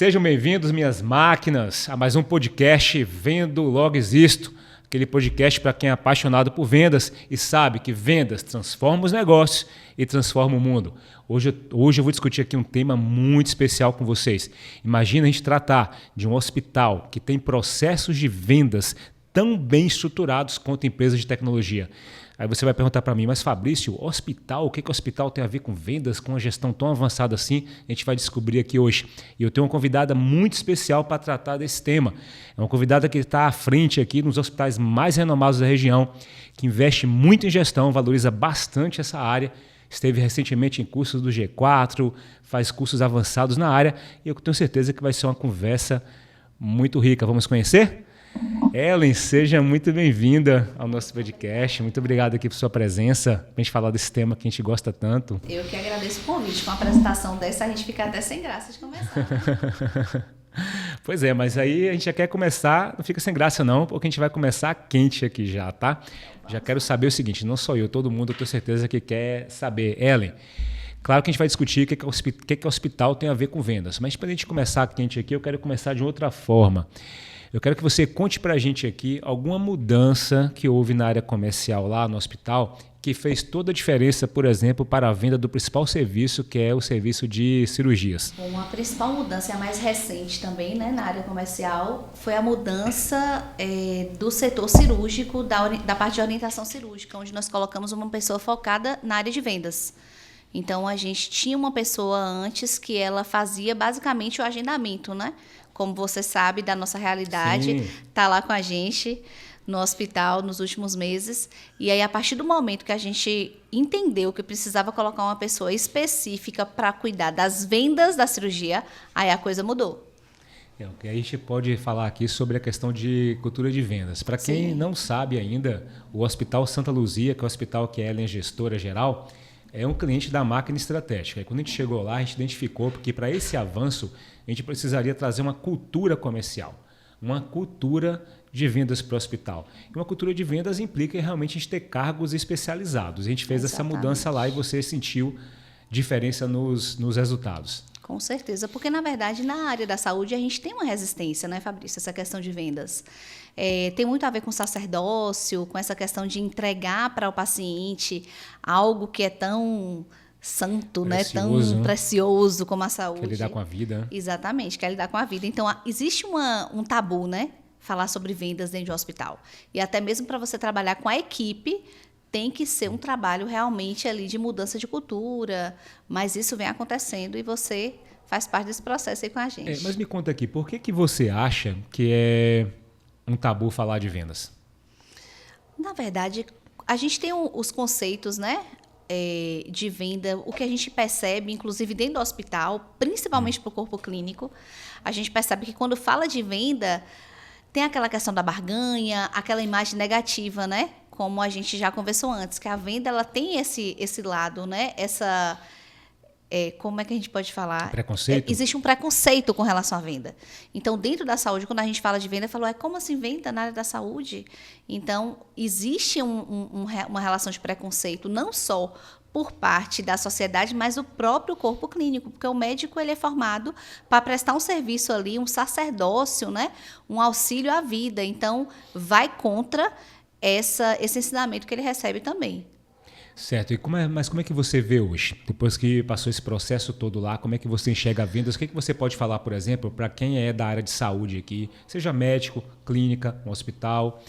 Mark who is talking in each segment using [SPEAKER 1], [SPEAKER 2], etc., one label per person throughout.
[SPEAKER 1] Sejam bem-vindos, minhas máquinas, a mais um podcast Vendo Logo Existo. Aquele podcast para quem é apaixonado por vendas e sabe que vendas transformam os negócios e transformam o mundo. Hoje eu vou discutir aqui um tema muito especial com vocês. Imagina a gente tratar de um hospital que tem processos de vendas tão bem estruturados quanto empresas de tecnologia. Aí você vai perguntar para mim, mas Fabrício, hospital, o que hospital tem a ver com vendas, com uma gestão tão avançada assim? A gente vai descobrir aqui hoje. E eu tenho uma convidada muito especial para tratar desse tema. É uma convidada que está à frente aqui nos hospitais mais renomados da região, que investe muito em gestão, valoriza bastante essa área. Esteve recentemente em cursos do G4, faz cursos avançados na área e eu tenho certeza que vai ser uma conversa muito rica. Vamos conhecer? Ellen, seja muito bem-vinda ao nosso podcast. Muito obrigado aqui por sua presença, para a gente falar desse tema que a gente gosta tanto.
[SPEAKER 2] Eu que agradeço o convite. Com a apresentação dessa, a gente fica até sem graça de começar.
[SPEAKER 1] Pois é, mas aí a gente já quer começar, não fica sem graça não, porque a gente vai começar quente aqui já, tá? Já quero saber o seguinte, não só eu, todo mundo, eu tenho certeza que quer saber. Ellen, claro que a gente vai discutir o que hospital tem a ver com vendas, mas para a gente começar quente aqui, eu quero começar de outra forma. Eu quero que você conte para a gente aqui alguma mudança que houve na área comercial lá no hospital que fez toda a diferença, por exemplo, para a venda do principal serviço, que é o serviço de cirurgias.
[SPEAKER 2] Bom, a principal mudança, e a mais recente também, né, na área comercial, foi a mudança do setor cirúrgico, da parte de orientação cirúrgica, onde nós colocamos uma pessoa focada na área de vendas. Então, a gente tinha uma pessoa antes que ela fazia basicamente o agendamento, né? Como você sabe da nossa realidade, está lá com a gente no hospital nos últimos meses. E aí, a partir do momento que a gente entendeu que precisava colocar uma pessoa específica para cuidar das vendas da cirurgia, aí a coisa mudou.
[SPEAKER 1] A gente pode falar aqui sobre a questão de cultura de vendas. Para quem não sabe ainda, o Hospital Santa Luzia, que é o hospital que a Ellen é gestora geral, é um cliente da máquina estratégica. E quando a gente chegou lá, a gente identificou que para esse avanço, a gente precisaria trazer uma cultura comercial, uma cultura de vendas para o hospital. E uma cultura de vendas implica realmente a gente ter cargos especializados. A gente fez essa mudança lá e você sentiu diferença nos resultados.
[SPEAKER 2] Com certeza, porque na verdade na área da saúde a gente tem uma resistência, né, Fabrício, essa questão de vendas. Tem muito a ver com sacerdócio, com essa questão de entregar para o paciente algo que é tão santo, precioso, tão precioso como a saúde.
[SPEAKER 1] Quer lidar com a vida. Né?
[SPEAKER 2] Exatamente, quer lidar com a vida. Então, existe um tabu, né? Falar sobre vendas dentro de um hospital. E até mesmo para você trabalhar com a equipe, tem que ser um trabalho realmente ali de mudança de cultura, mas isso vem acontecendo e você faz parte desse processo aí com a gente.
[SPEAKER 1] Mas me conta aqui, por que você acha que é um tabu falar de vendas?
[SPEAKER 2] Na verdade, a gente tem os conceitos, né, de venda, o que a gente percebe, inclusive dentro do hospital, principalmente para o corpo clínico, a gente percebe que quando fala de venda, tem aquela questão da barganha, aquela imagem negativa, né? Como a gente já conversou antes, que a venda ela tem esse lado, né? Como é que a gente pode falar?
[SPEAKER 1] Preconceito?
[SPEAKER 2] Existe um preconceito com relação à venda. Então, dentro da saúde, quando a gente fala de venda, falou, como assim venda na área da saúde? Então, existe uma relação de preconceito, não só por parte da sociedade, mas o próprio corpo clínico, porque o médico ele é formado para prestar um serviço ali, um sacerdócio, né? Um auxílio à vida. Então, vai contra esse ensinamento que ele recebe também.
[SPEAKER 1] Certo. Mas como é que você vê hoje? Depois que passou esse processo todo lá, como é que você enxerga vendas? O que você pode falar, por exemplo, para quem é da área de saúde aqui, seja médico, clínica, um hospital?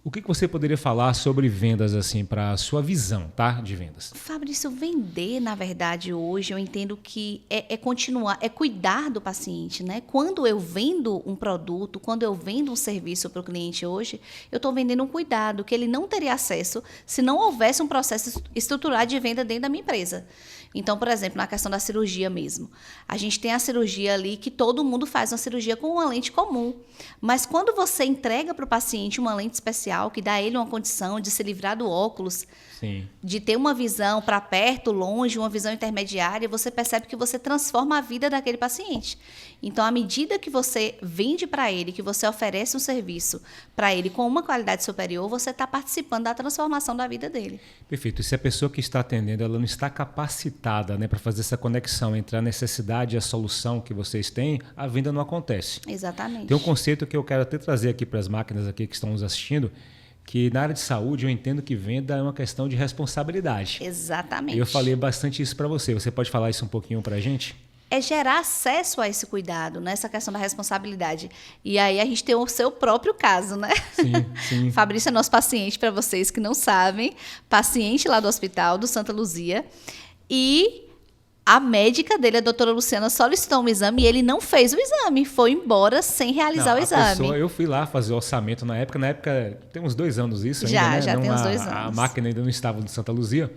[SPEAKER 1] O que você poderia falar sobre vendas, assim, para a sua visão, tá, de vendas?
[SPEAKER 2] Fabrício, vender, na verdade, hoje, eu entendo que é continuar, é cuidar do paciente, né? Quando eu vendo um produto, quando eu vendo um serviço para o cliente hoje, eu estou vendendo um cuidado que ele não teria acesso se não houvesse um processo estruturado de venda dentro da minha empresa. Então, por exemplo, na questão da cirurgia mesmo, a gente tem a cirurgia ali que todo mundo faz uma cirurgia com uma lente comum, mas quando você entrega para o paciente uma lente especial, comercial, que dá a ele uma condição de se livrar do óculos,
[SPEAKER 1] Sim.
[SPEAKER 2] de ter uma visão para perto, longe, uma visão intermediária, você percebe que você transforma a vida daquele paciente. Então, à medida que você vende para ele, que você oferece um serviço para ele com uma qualidade superior, você está participando da transformação da vida dele.
[SPEAKER 1] Perfeito. E se a pessoa que está atendendo ela não está capacitada, né, para fazer essa conexão entre a necessidade e a solução que vocês têm, a venda não acontece.
[SPEAKER 2] Exatamente.
[SPEAKER 1] Tem um conceito que eu quero até trazer aqui para as máquinas aqui que estão nos assistindo, que na área de saúde eu entendo que venda é uma questão de responsabilidade.
[SPEAKER 2] Exatamente.
[SPEAKER 1] E eu falei bastante isso para você. Você pode falar isso um pouquinho para a gente?
[SPEAKER 2] É gerar acesso a esse cuidado, nessa questão da responsabilidade. E aí a gente tem o seu próprio caso, né?
[SPEAKER 1] Sim, sim.
[SPEAKER 2] Fabrício é nosso paciente, para vocês que não sabem, paciente lá do hospital do Santa Luzia. E a médica dele, a doutora Luciana, solicitou um exame e ele não fez o exame, foi embora sem realizar o exame.
[SPEAKER 1] Eu fui lá fazer o orçamento na época tem uns 2 anos isso ainda, né?
[SPEAKER 2] Já tem uns 2 anos.
[SPEAKER 1] A máquina ainda não estava no Santa Luzia.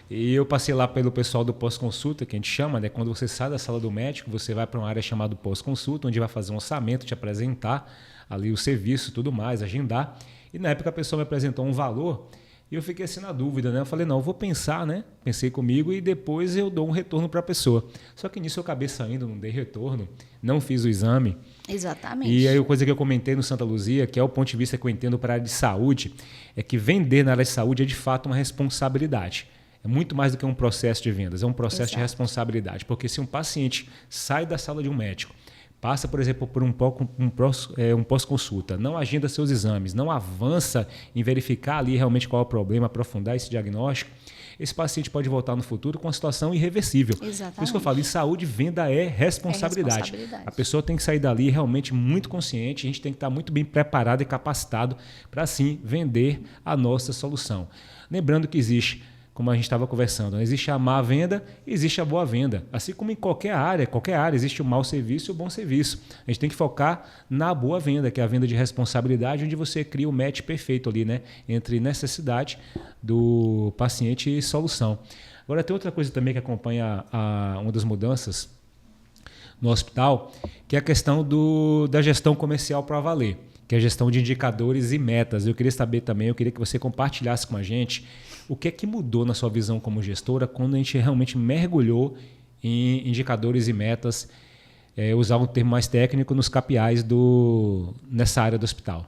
[SPEAKER 1] E eu passei lá pelo pessoal do pós-consulta, que a gente chama, né? Quando você sai da sala do médico, você vai para uma área chamada pós-consulta, onde vai fazer um orçamento, te apresentar ali o serviço e tudo mais, agendar. E na época a pessoa me apresentou um valor e eu fiquei assim na dúvida, né? Eu falei, não, eu vou pensar, né? Pensei comigo e depois eu dou um retorno para a pessoa. Só que nisso eu acabei saindo, não dei retorno, não fiz o exame.
[SPEAKER 2] Exatamente.
[SPEAKER 1] E aí a coisa que eu comentei no Santa Luzia, que é o ponto de vista que eu entendo para a área de saúde, é que vender na área de saúde é de fato uma responsabilidade. É muito mais do que um processo de vendas, é um processo de responsabilidade. Porque se um paciente sai da sala de um médico, passa, por exemplo, por um pós-consulta, não agenda seus exames, não avança em verificar ali realmente qual é o problema, aprofundar esse diagnóstico, esse paciente pode voltar no futuro com uma situação irreversível.
[SPEAKER 2] Exatamente.
[SPEAKER 1] Por isso que eu falo, em saúde, venda é responsabilidade. A pessoa tem que sair dali realmente muito consciente, a gente tem que estar muito bem preparado e capacitado para, assim, vender a nossa solução. Lembrando que existe, como a gente estava conversando, existe a má venda e existe a boa venda. Assim como em qualquer área existe o mau serviço e o bom serviço. A gente tem que focar na boa venda, que é a venda de responsabilidade, onde você cria o match perfeito ali, né, entre necessidade do paciente e solução. Agora, tem outra coisa também que acompanha uma das mudanças no hospital, que é a questão da gestão comercial para valer, que é a gestão de indicadores e metas. Eu queria saber também, eu queria que você compartilhasse com a gente o que é que mudou na sua visão como gestora quando a gente realmente mergulhou em indicadores e metas, usar um termo mais técnico, nos KPIs nessa área do hospital.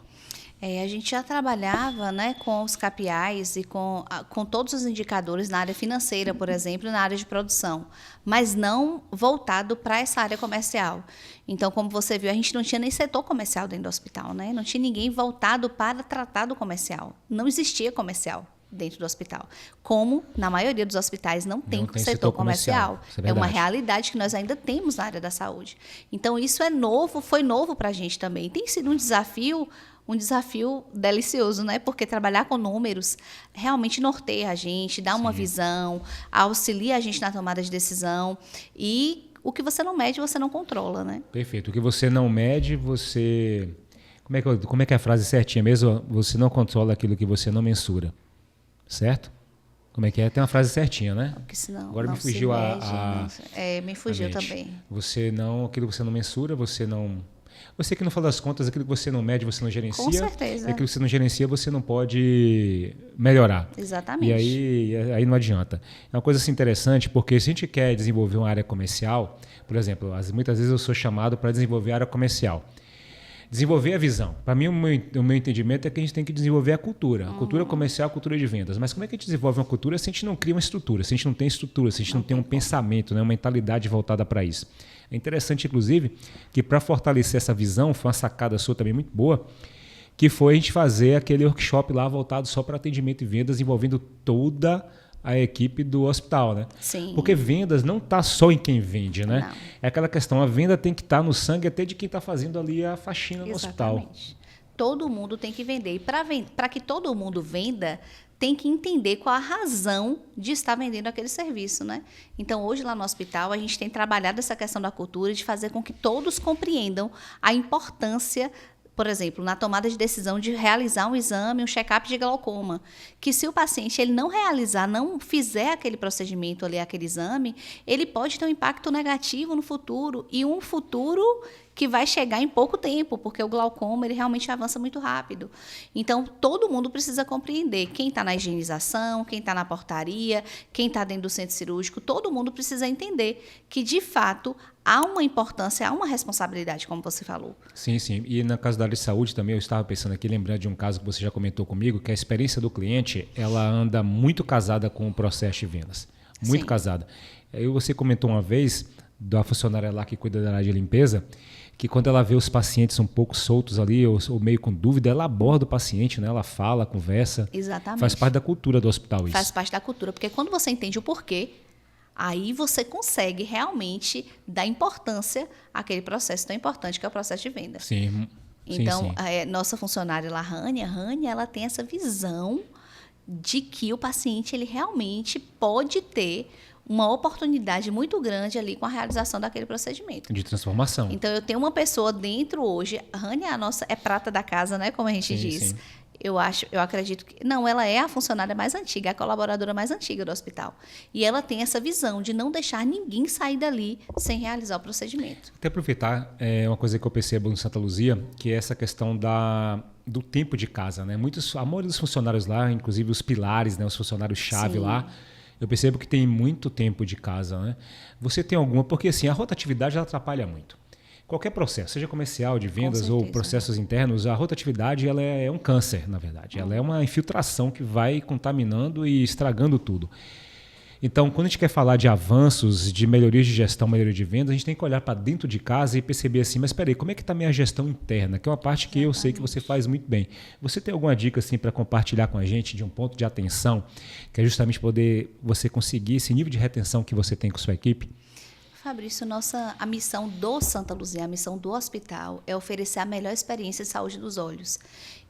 [SPEAKER 2] A gente já trabalhava, né, com os KPIs e com todos os indicadores na área financeira, por exemplo, e na área de produção, mas não voltado para essa área comercial. Então, como você viu, a gente não tinha nem setor comercial dentro do hospital, né? Não tinha ninguém voltado para tratar do comercial. Não existia comercial dentro do hospital. Como na maioria dos hospitais não tem setor comercial. É uma realidade que nós ainda temos na área da saúde. Então, isso é novo, foi novo para a gente também. Tem sido um desafio delicioso, né? Porque trabalhar com números realmente norteia a gente, dá uma visão, auxilia a gente na tomada de decisão. E o que você não mede, você não controla, né?
[SPEAKER 1] Perfeito. O que você não mede, você... Como é que é a frase certinha mesmo? Você não controla aquilo que você não mensura. Certo? Como é que é? Tem uma frase certinha, né?
[SPEAKER 2] Porque senão
[SPEAKER 1] agora
[SPEAKER 2] não
[SPEAKER 1] me fugiu
[SPEAKER 2] me fugiu também.
[SPEAKER 1] Aquilo que você não mensura, você que não fala das contas, aquilo que você não mede, você não gerencia.
[SPEAKER 2] Com certeza.
[SPEAKER 1] Aquilo que você não gerencia, você não pode melhorar.
[SPEAKER 2] Exatamente.
[SPEAKER 1] E aí não adianta. É uma coisa assim interessante, porque se a gente quer desenvolver uma área comercial, por exemplo, muitas vezes eu sou chamado para desenvolver a área comercial. Desenvolver a visão. Para mim, o meu entendimento é que a gente tem que desenvolver a cultura. A cultura comercial, a cultura de vendas. Mas como é que a gente desenvolve uma cultura se a gente não cria uma estrutura, se a gente não tem estrutura, se a gente não tem um pensamento, né, uma mentalidade voltada para isso? É interessante, inclusive, que para fortalecer essa visão, foi uma sacada sua também muito boa, que foi a gente fazer aquele workshop lá voltado só para atendimento e vendas, envolvendo toda a equipe do hospital, né?
[SPEAKER 2] Sim.
[SPEAKER 1] Porque vendas não está só em quem vende, né?
[SPEAKER 2] Não.
[SPEAKER 1] É aquela questão, a venda tem que estar no sangue até de quem está fazendo ali a faxina no hospital.
[SPEAKER 2] Exatamente. Todo mundo tem que vender. E para que todo mundo venda, tem que entender qual a razão de estar vendendo aquele serviço, né? Então, hoje lá no hospital, a gente tem trabalhado essa questão da cultura de fazer com que todos compreendam a importância, por exemplo, na tomada de decisão de realizar um exame, um check-up de glaucoma, que se o paciente ele não realizar, não fizer aquele procedimento ali, aquele exame, ele pode ter um impacto negativo no futuro, e um futuro que vai chegar em pouco tempo, porque o glaucoma ele realmente avança muito rápido. Então, todo mundo precisa compreender. Quem está na higienização, quem está na portaria, quem está dentro do centro cirúrgico, todo mundo precisa entender que, de fato, há uma importância, há uma responsabilidade, como você falou.
[SPEAKER 1] Sim, sim. E na caso da área de saúde também, eu estava pensando aqui, lembrando de um caso que você já comentou comigo, que a experiência do cliente, ela anda muito casada com o processo de vendas. Muito
[SPEAKER 2] Sim.
[SPEAKER 1] casada. Aí você comentou uma vez, da funcionária lá que cuida da área de limpeza, que quando ela vê os pacientes um pouco soltos ali, ou meio com dúvida, ela aborda o paciente, né? Ela fala, conversa.
[SPEAKER 2] Exatamente.
[SPEAKER 1] Faz parte da cultura do hospital isso.
[SPEAKER 2] Faz parte da cultura, porque quando você entende o porquê, aí você consegue realmente dar importância àquele processo tão importante que é o processo de venda.
[SPEAKER 1] Sim.
[SPEAKER 2] Então,
[SPEAKER 1] sim.
[SPEAKER 2] nossa funcionária lá, Rania, ela tem essa visão de que o paciente ele realmente pode ter uma oportunidade muito grande ali com a realização daquele procedimento.
[SPEAKER 1] De transformação.
[SPEAKER 2] Então, eu tenho uma pessoa dentro hoje, a Rania é prata da casa, né, como a gente diz.
[SPEAKER 1] Sim.
[SPEAKER 2] Eu acredito que... Não, ela é a funcionária mais antiga, a colaboradora mais antiga do hospital. E ela tem essa visão de não deixar ninguém sair dali sem realizar o procedimento.
[SPEAKER 1] Até aproveitar, uma coisa que eu percebo no Santa Luzia, que é essa questão do tempo de casa, né? A maioria dos funcionários lá, inclusive os pilares, né, os funcionários-chave lá, eu percebo que tem muito tempo de casa, né? Você tem alguma... Porque assim, a rotatividade ela atrapalha muito. Qualquer processo, seja comercial, de vendas ou processos internos, a rotatividade ela é um câncer, na verdade. Ela é uma infiltração que vai contaminando e estragando tudo. Então, quando a gente quer falar de avanços, de melhorias de gestão, melhoria de vendas, a gente tem que olhar para dentro de casa e perceber assim, mas espera aí, como é que está a minha gestão interna? Que é uma parte que eu sei que você faz muito bem. Você tem alguma dica assim, para compartilhar com a gente de um ponto de atenção, que é justamente poder você conseguir esse nível de retenção que você tem com sua equipe?
[SPEAKER 2] Fabrício, a missão do Santa Luzia, a missão do hospital é oferecer a melhor experiência de saúde dos olhos.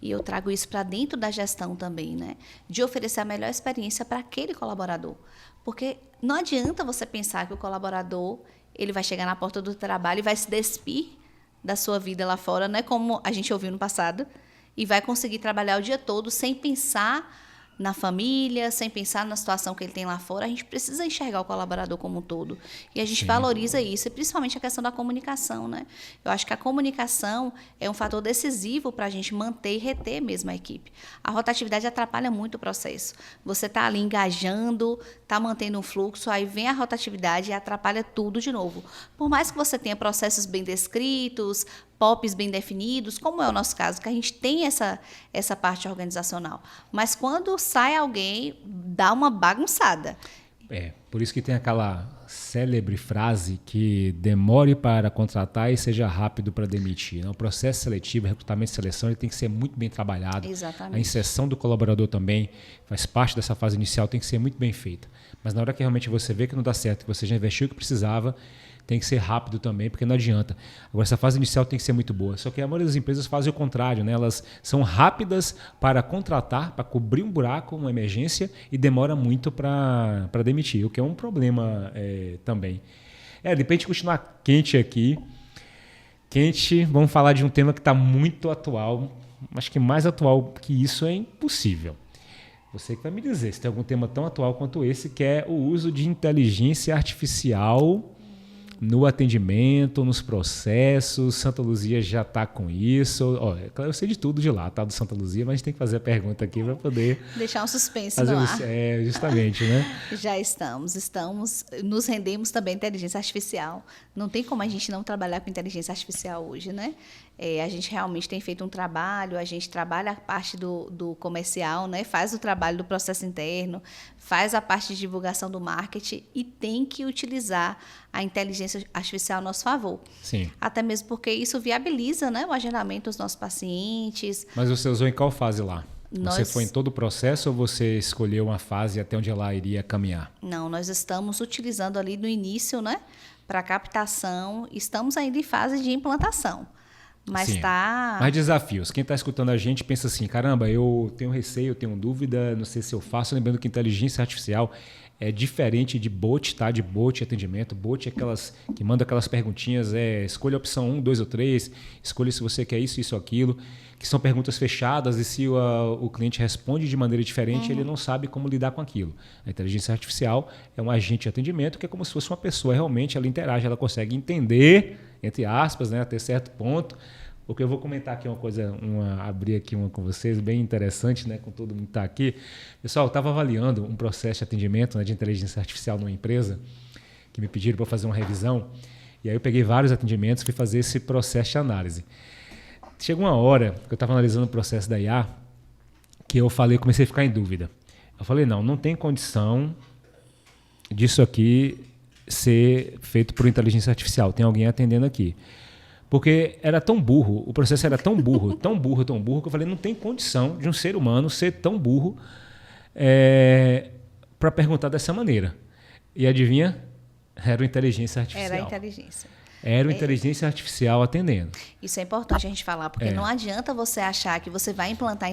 [SPEAKER 2] E eu trago isso para dentro da gestão também, né? De oferecer a melhor experiência para aquele colaborador. Porque não adianta você pensar que o colaborador ele vai chegar na porta do trabalho e vai se despir da sua vida lá fora, não é como a gente ouviu no passado, e vai conseguir trabalhar o dia todo sem pensar na família, sem pensar na situação que ele tem lá fora. A gente precisa enxergar o colaborador como um todo. E a gente valoriza isso, e principalmente a questão da comunicação, né? Eu acho que a comunicação é um fator decisivo para a gente manter e reter mesmo a equipe. A rotatividade atrapalha muito o processo. Você está ali engajando, está mantendo um fluxo, aí vem a rotatividade e atrapalha tudo de novo. Por mais que você tenha processos bem descritos, POPs bem definidos, como é o nosso caso, que a gente tem essa parte organizacional. Mas quando sai alguém, dá uma bagunçada.
[SPEAKER 1] Por isso que tem aquela célebre frase que demore para contratar e seja rápido para demitir. Né? O processo seletivo, recrutamento e seleção, ele tem que ser muito bem trabalhado.
[SPEAKER 2] Exatamente.
[SPEAKER 1] A inserção do colaborador também faz parte dessa fase inicial, tem que ser muito bem feita. Mas na hora que realmente você vê que não dá certo, que você já investiu o que precisava, tem que ser rápido também, porque não adianta. Agora, essa fase inicial tem que ser muito boa. Só que a maioria das empresas fazem o contrário, né? Elas são rápidas para contratar, para cobrir um buraco, uma emergência, e demora muito para demitir, o que é um problema também. De repente, continuar quente aqui. Quente, vamos falar de um tema que está muito atual. Acho que mais atual que isso é impossível. Você que vai me dizer se tem algum tema tão atual quanto esse, que é o uso de inteligência artificial no atendimento, nos processos. Santa Luzia já está com isso. Eu sei de tudo de lá, tá? Do Santa Luzia, mas a gente tem que fazer a pergunta aqui para poder...
[SPEAKER 2] deixar um suspense
[SPEAKER 1] fazer
[SPEAKER 2] no ar.
[SPEAKER 1] Justamente, né?
[SPEAKER 2] Já nos rendemos também à inteligência artificial. Não tem como a gente não trabalhar com inteligência artificial hoje, né? A gente realmente tem feito um trabalho, a gente trabalha a parte do comercial, né? Faz o trabalho do processo interno, faz a parte de divulgação do marketing e tem que utilizar a inteligência artificial a nosso favor.
[SPEAKER 1] Sim.
[SPEAKER 2] Até mesmo porque isso viabiliza, né, o agendamento dos nossos pacientes.
[SPEAKER 1] Mas você usou em qual fase lá? Você foi em todo o processo ou você escolheu uma fase até onde ela iria caminhar?
[SPEAKER 2] Não, nós estamos utilizando ali no início, né, para captação, estamos ainda em fase de implantação. Mas está...
[SPEAKER 1] Mais desafios. Quem está escutando a gente pensa assim, caramba, eu tenho receio, eu tenho dúvida, não sei se eu faço. Lembrando que inteligência artificial é diferente de bot, tá? De bot atendimento. Bot é aquelas que manda aquelas perguntinhas, escolha a opção 1, 2 ou 3, escolha se você quer isso ou aquilo, que são perguntas fechadas e se o cliente responde de maneira diferente, ele não sabe como lidar com aquilo. A inteligência artificial é um agente de atendimento que é como se fosse uma pessoa, realmente ela interage, ela consegue entender, entre aspas, né, até certo ponto. Porque eu vou comentar aqui uma coisa, abrir aqui uma com vocês, bem interessante, né, com todo mundo que está aqui. Pessoal, eu estava avaliando um processo de atendimento, né, de inteligência artificial numa empresa, que me pediram para fazer uma revisão, e aí eu peguei vários atendimentos e fui fazer esse processo de análise. Chegou uma hora que eu estava analisando o processo da IA, que eu comecei a ficar em dúvida. Eu falei, não tem condição disso aqui ser feito por inteligência artificial, tem alguém atendendo aqui. Porque era tão burro, o processo era tão burro, tão burro, que eu falei, não tem condição de um ser humano ser tão burro para perguntar dessa maneira. E adivinha? Era uma inteligência artificial.
[SPEAKER 2] Era a inteligência.
[SPEAKER 1] Era uma inteligência artificial atendendo.
[SPEAKER 2] Isso é importante a gente falar, porque não adianta você achar que você vai implantar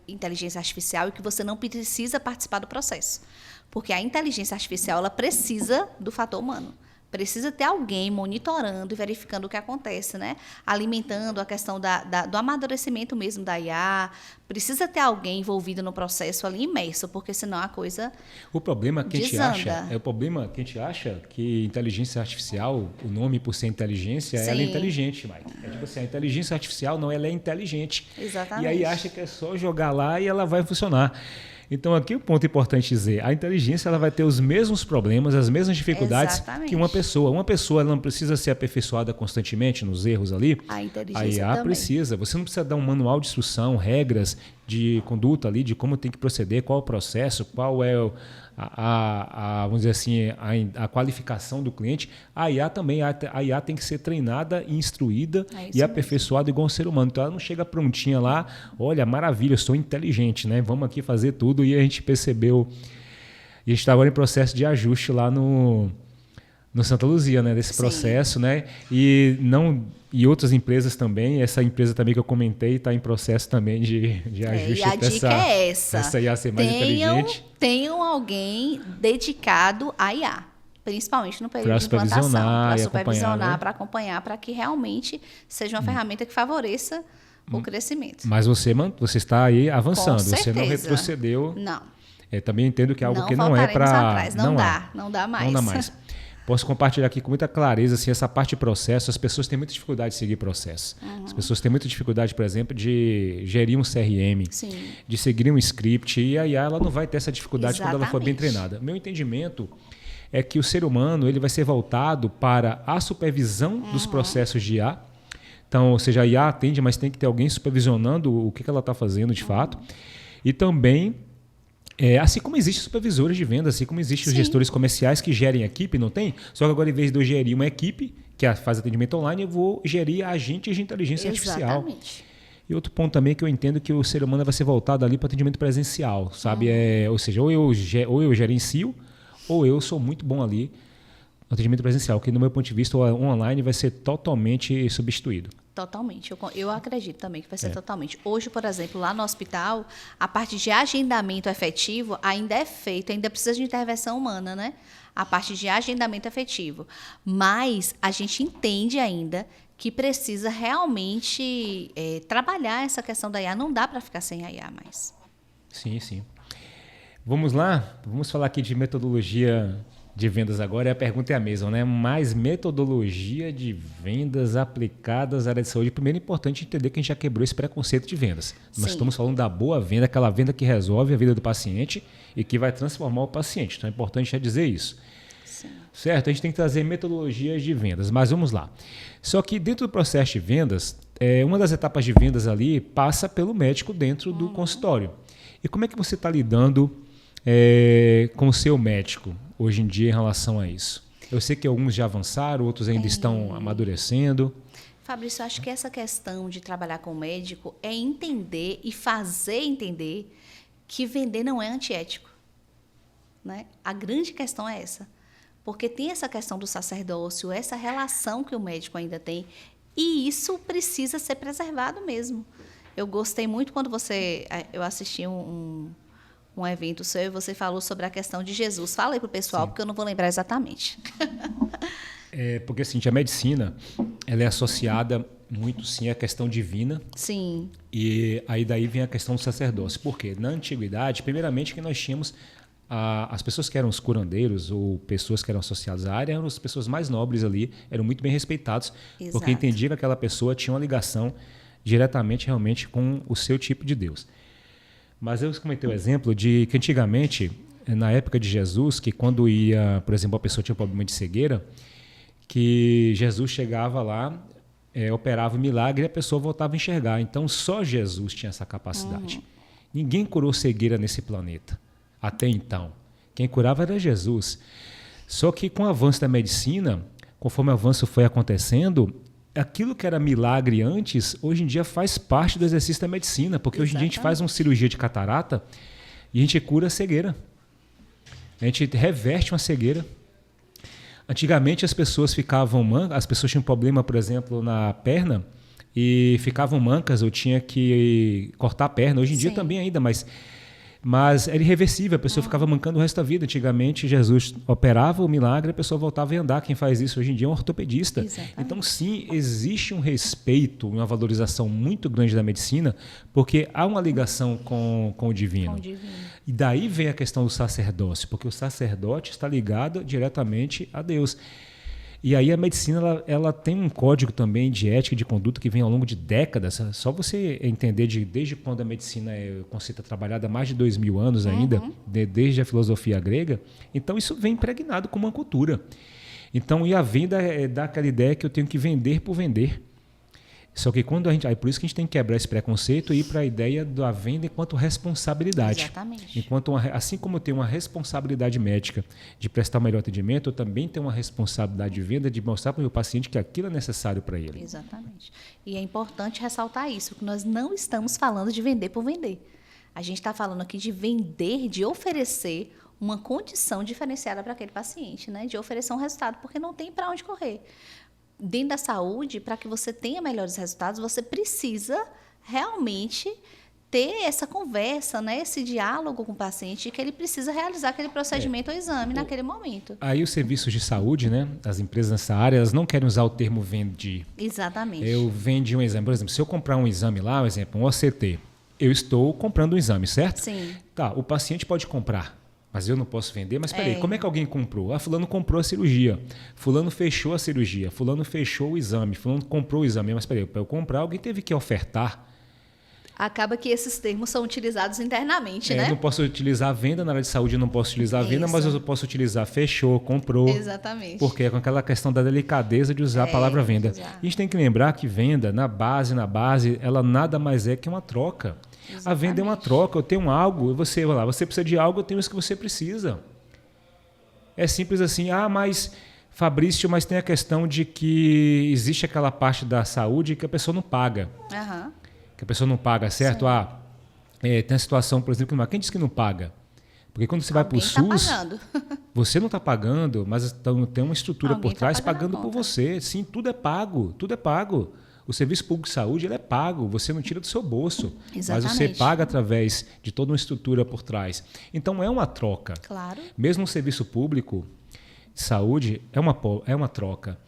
[SPEAKER 2] inteligência artificial e que você não precisa participar do processo. Porque a inteligência artificial ela precisa do fator humano. Precisa ter alguém monitorando e verificando o que acontece, né? Alimentando a questão do amadurecimento mesmo da IA. Precisa ter alguém envolvido no processo ali imerso, porque senão a coisa
[SPEAKER 1] O problema que
[SPEAKER 2] desanda.
[SPEAKER 1] a gente acha que inteligência artificial, o nome por ser inteligência, ela é inteligente, Mike. É tipo assim, a inteligência artificial não, ela é inteligente.
[SPEAKER 2] Exatamente.
[SPEAKER 1] E aí acha que é só jogar lá e ela vai funcionar. Então, aqui o ponto importante dizer, a inteligência ela vai ter os mesmos problemas, as mesmas dificuldades que uma pessoa. Uma pessoa ela não precisa ser aperfeiçoada constantemente nos erros ali.
[SPEAKER 2] A inteligência
[SPEAKER 1] IA
[SPEAKER 2] também.
[SPEAKER 1] precisa. Você não precisa dar um manual de instrução, regras de conduta ali, de como tem que proceder, qual é o processo, qual é vamos dizer assim, a qualificação do cliente. A IA também, a IA tem que ser treinada, instruída e aperfeiçoada igual um ser humano. Então ela não chega prontinha lá, olha, maravilha, eu sou inteligente, né? Vamos aqui fazer tudo. E a gente percebeu, e a gente está agora em processo de ajuste lá no Santa Luzia, né? Desse processo, né? E outras empresas também. Essa empresa também que eu comentei está em processo também de ajuste.
[SPEAKER 2] E a dica é essa.
[SPEAKER 1] Essa IA ser mais inteligente.
[SPEAKER 2] Tenham alguém dedicado à IA, principalmente no período de implantação, para supervisionar, para acompanhar, para que realmente seja uma ferramenta que favoreça o crescimento.
[SPEAKER 1] Mas você está aí avançando,
[SPEAKER 2] Com
[SPEAKER 1] você não
[SPEAKER 2] certeza.
[SPEAKER 1] retrocedeu.
[SPEAKER 2] Não.
[SPEAKER 1] Também entendo que é algo que não é
[SPEAKER 2] voltaremos
[SPEAKER 1] para...
[SPEAKER 2] atrás. Não dá mais.
[SPEAKER 1] Não dá mais. Posso compartilhar aqui com muita clareza assim, essa parte de processo. As pessoas têm muita dificuldade de seguir processo. As pessoas têm muita dificuldade, por exemplo, de gerir um CRM, de seguir um script. E a IA ela não vai ter essa dificuldade quando ela for bem treinada. Meu entendimento é que o ser humano ele vai ser voltado para a supervisão dos processos de IA. Então, ou seja, a IA atende, mas tem que ter alguém supervisionando o que ela está fazendo de fato. E também... assim como existem supervisores de vendas, assim como existem os gestores comerciais que gerem equipe, não tem? Só que agora, em vez de eu gerir uma equipe que faz atendimento online, eu vou gerir agentes de inteligência artificial. E outro ponto também que eu entendo que o ser humano vai ser voltado ali para atendimento presencial, sabe? Ou seja, ou eu gerencio, ou eu sou muito bom ali no atendimento presencial, que no meu ponto de vista o online vai ser totalmente substituído.
[SPEAKER 2] Totalmente. Eu acredito também que vai ser totalmente. Hoje, por exemplo, lá no hospital, a parte de agendamento efetivo ainda é feita, ainda precisa de intervenção humana, né? A parte de agendamento efetivo. Mas a gente entende ainda que precisa realmente trabalhar essa questão da IA. Não dá para ficar sem a IA mais.
[SPEAKER 1] Sim, sim. Vamos lá? Vamos falar aqui de metodologia de vendas agora. E a pergunta é a mesma, né? Mais metodologia de vendas aplicadas à área de saúde. Primeiro é importante entender que a gente já quebrou esse preconceito de vendas. Nós estamos falando da boa venda, aquela venda que resolve a vida do paciente e que vai transformar o paciente. Então é importante já dizer isso.
[SPEAKER 2] Sim.
[SPEAKER 1] Certo? A gente tem que trazer metodologias de vendas, mas vamos lá. Só que dentro do processo de vendas, uma das etapas de vendas ali passa pelo médico dentro do consultório. E como é que você está lidando com o seu médico hoje em dia em relação a isso? Eu sei que alguns já avançaram, outros ainda estão amadurecendo.
[SPEAKER 2] Fabrício, eu acho que essa questão de trabalhar com o médico é entender e fazer entender que vender não é antiético, né? A grande questão é essa. Porque tem essa questão do sacerdócio, essa relação que o médico ainda tem, e isso precisa ser preservado mesmo. Eu gostei muito quando eu assisti um um evento seu e você falou sobre a questão de Jesus. Fala aí para o pessoal,
[SPEAKER 1] Sim.
[SPEAKER 2] porque eu não vou lembrar exatamente.
[SPEAKER 1] Porque assim, a medicina ela é associada muito sim à questão divina.
[SPEAKER 2] Sim.
[SPEAKER 1] E aí daí vem a questão do sacerdócio. Por quê? Na antiguidade, primeiramente que nós tínhamos as pessoas que eram os curandeiros ou pessoas que eram associadas à área eram as pessoas mais nobres ali, eram muito bem respeitados,
[SPEAKER 2] Exato.
[SPEAKER 1] porque entendiam que aquela pessoa tinha uma ligação diretamente realmente com o seu tipo de Deus. Mas eu comentei o exemplo de que antigamente, na época de Jesus, que quando ia, por exemplo, a pessoa tinha um problema de cegueira, que Jesus chegava lá, operava o milagre e a pessoa voltava a enxergar. Então só Jesus tinha essa capacidade. Ninguém curou cegueira nesse planeta. Até então. Quem curava era Jesus. Só que com o avanço da medicina, conforme o avanço foi acontecendo, aquilo que era milagre antes, hoje em dia faz parte do exercício da medicina, porque hoje em dia a gente faz uma cirurgia de catarata e a gente cura a cegueira. A gente reverte uma cegueira. Antigamente as pessoas ficavam mancas, as pessoas tinham problema, por exemplo, na perna e ficavam mancas, ou tinha que cortar a perna. Hoje em dia também ainda, mas era irreversível, a pessoa ficava mancando o resto da vida. Antigamente, Jesus operava o milagre, a pessoa voltava a andar. Quem faz isso hoje em dia é um ortopedista.
[SPEAKER 2] Exatamente.
[SPEAKER 1] Então, sim, existe um respeito, uma valorização muito grande da medicina, porque há uma ligação com o divino.
[SPEAKER 2] Com o divino.
[SPEAKER 1] E daí vem a questão do sacerdócio, porque o sacerdote está ligado diretamente a Deus. E aí a medicina ela tem um código também de ética e de conduta que vem ao longo de décadas. Só você entender desde quando a medicina é conceito trabalhada há mais de 2000 anos ainda, desde a filosofia grega. Então isso vem impregnado como uma cultura. Então, e a venda dá aquela ideia que eu tenho que vender por vender. Só que quando aí por isso que a gente tem que quebrar esse preconceito e ir para a ideia da venda enquanto responsabilidade.
[SPEAKER 2] Exatamente.
[SPEAKER 1] Assim como eu tenho uma responsabilidade médica de prestar o melhor atendimento, eu também tenho uma responsabilidade de venda de mostrar para o meu paciente que aquilo é necessário para ele.
[SPEAKER 2] Exatamente. E é importante ressaltar isso, que nós não estamos falando de vender por vender. A gente está falando aqui de vender, de oferecer uma condição diferenciada para aquele paciente, né? De oferecer um resultado, porque não tem para onde correr. Dentro da saúde, para que você tenha melhores resultados, você precisa realmente ter essa conversa, né, esse diálogo com o paciente, que ele precisa realizar aquele procedimento ou exame naquele momento.
[SPEAKER 1] Aí os serviços de saúde, né, as empresas nessa área, elas não querem usar o termo vende.
[SPEAKER 2] Exatamente.
[SPEAKER 1] Eu vendi um exame. Por exemplo, se eu comprar um exame lá, um exemplo, um OCT, eu estou comprando um exame, certo?
[SPEAKER 2] Sim.
[SPEAKER 1] Tá, o paciente pode comprar. Mas eu não posso vender. Mas peraí, como é que alguém comprou? Ah, fulano comprou a cirurgia. Fulano fechou a cirurgia. Fulano fechou o exame. Fulano comprou o exame. Mas peraí, para eu comprar, alguém teve que ofertar.
[SPEAKER 2] Acaba que esses termos são utilizados internamente, né?
[SPEAKER 1] Eu não posso utilizar a venda na área de saúde, eu não posso utilizar a venda, mas eu posso utilizar fechou, comprou.
[SPEAKER 2] Exatamente.
[SPEAKER 1] Porque é com aquela questão da delicadeza de usar a palavra venda. A gente tem que lembrar que venda, na base, ela nada mais é que uma troca. Exatamente. A venda é uma troca. Eu tenho algo, você precisa de algo, eu tenho isso que você precisa. É simples assim. Ah, mas Fabrício, mas tem a questão de que existe aquela parte da saúde que a pessoa não paga.
[SPEAKER 2] Aham.
[SPEAKER 1] Que a pessoa não paga, certo? Tem a situação, por exemplo, quem disse que não paga? Porque quando você vai para o SUS, você não está pagando, mas tem uma estrutura por trás pagando por você. Sim, tudo é pago, tudo é pago. O serviço público de saúde ele é pago, você não tira do seu bolso. Exatamente. Mas você paga através de toda uma estrutura por trás. Então é uma troca.
[SPEAKER 2] Claro.
[SPEAKER 1] Mesmo no serviço público de saúde, é uma troca.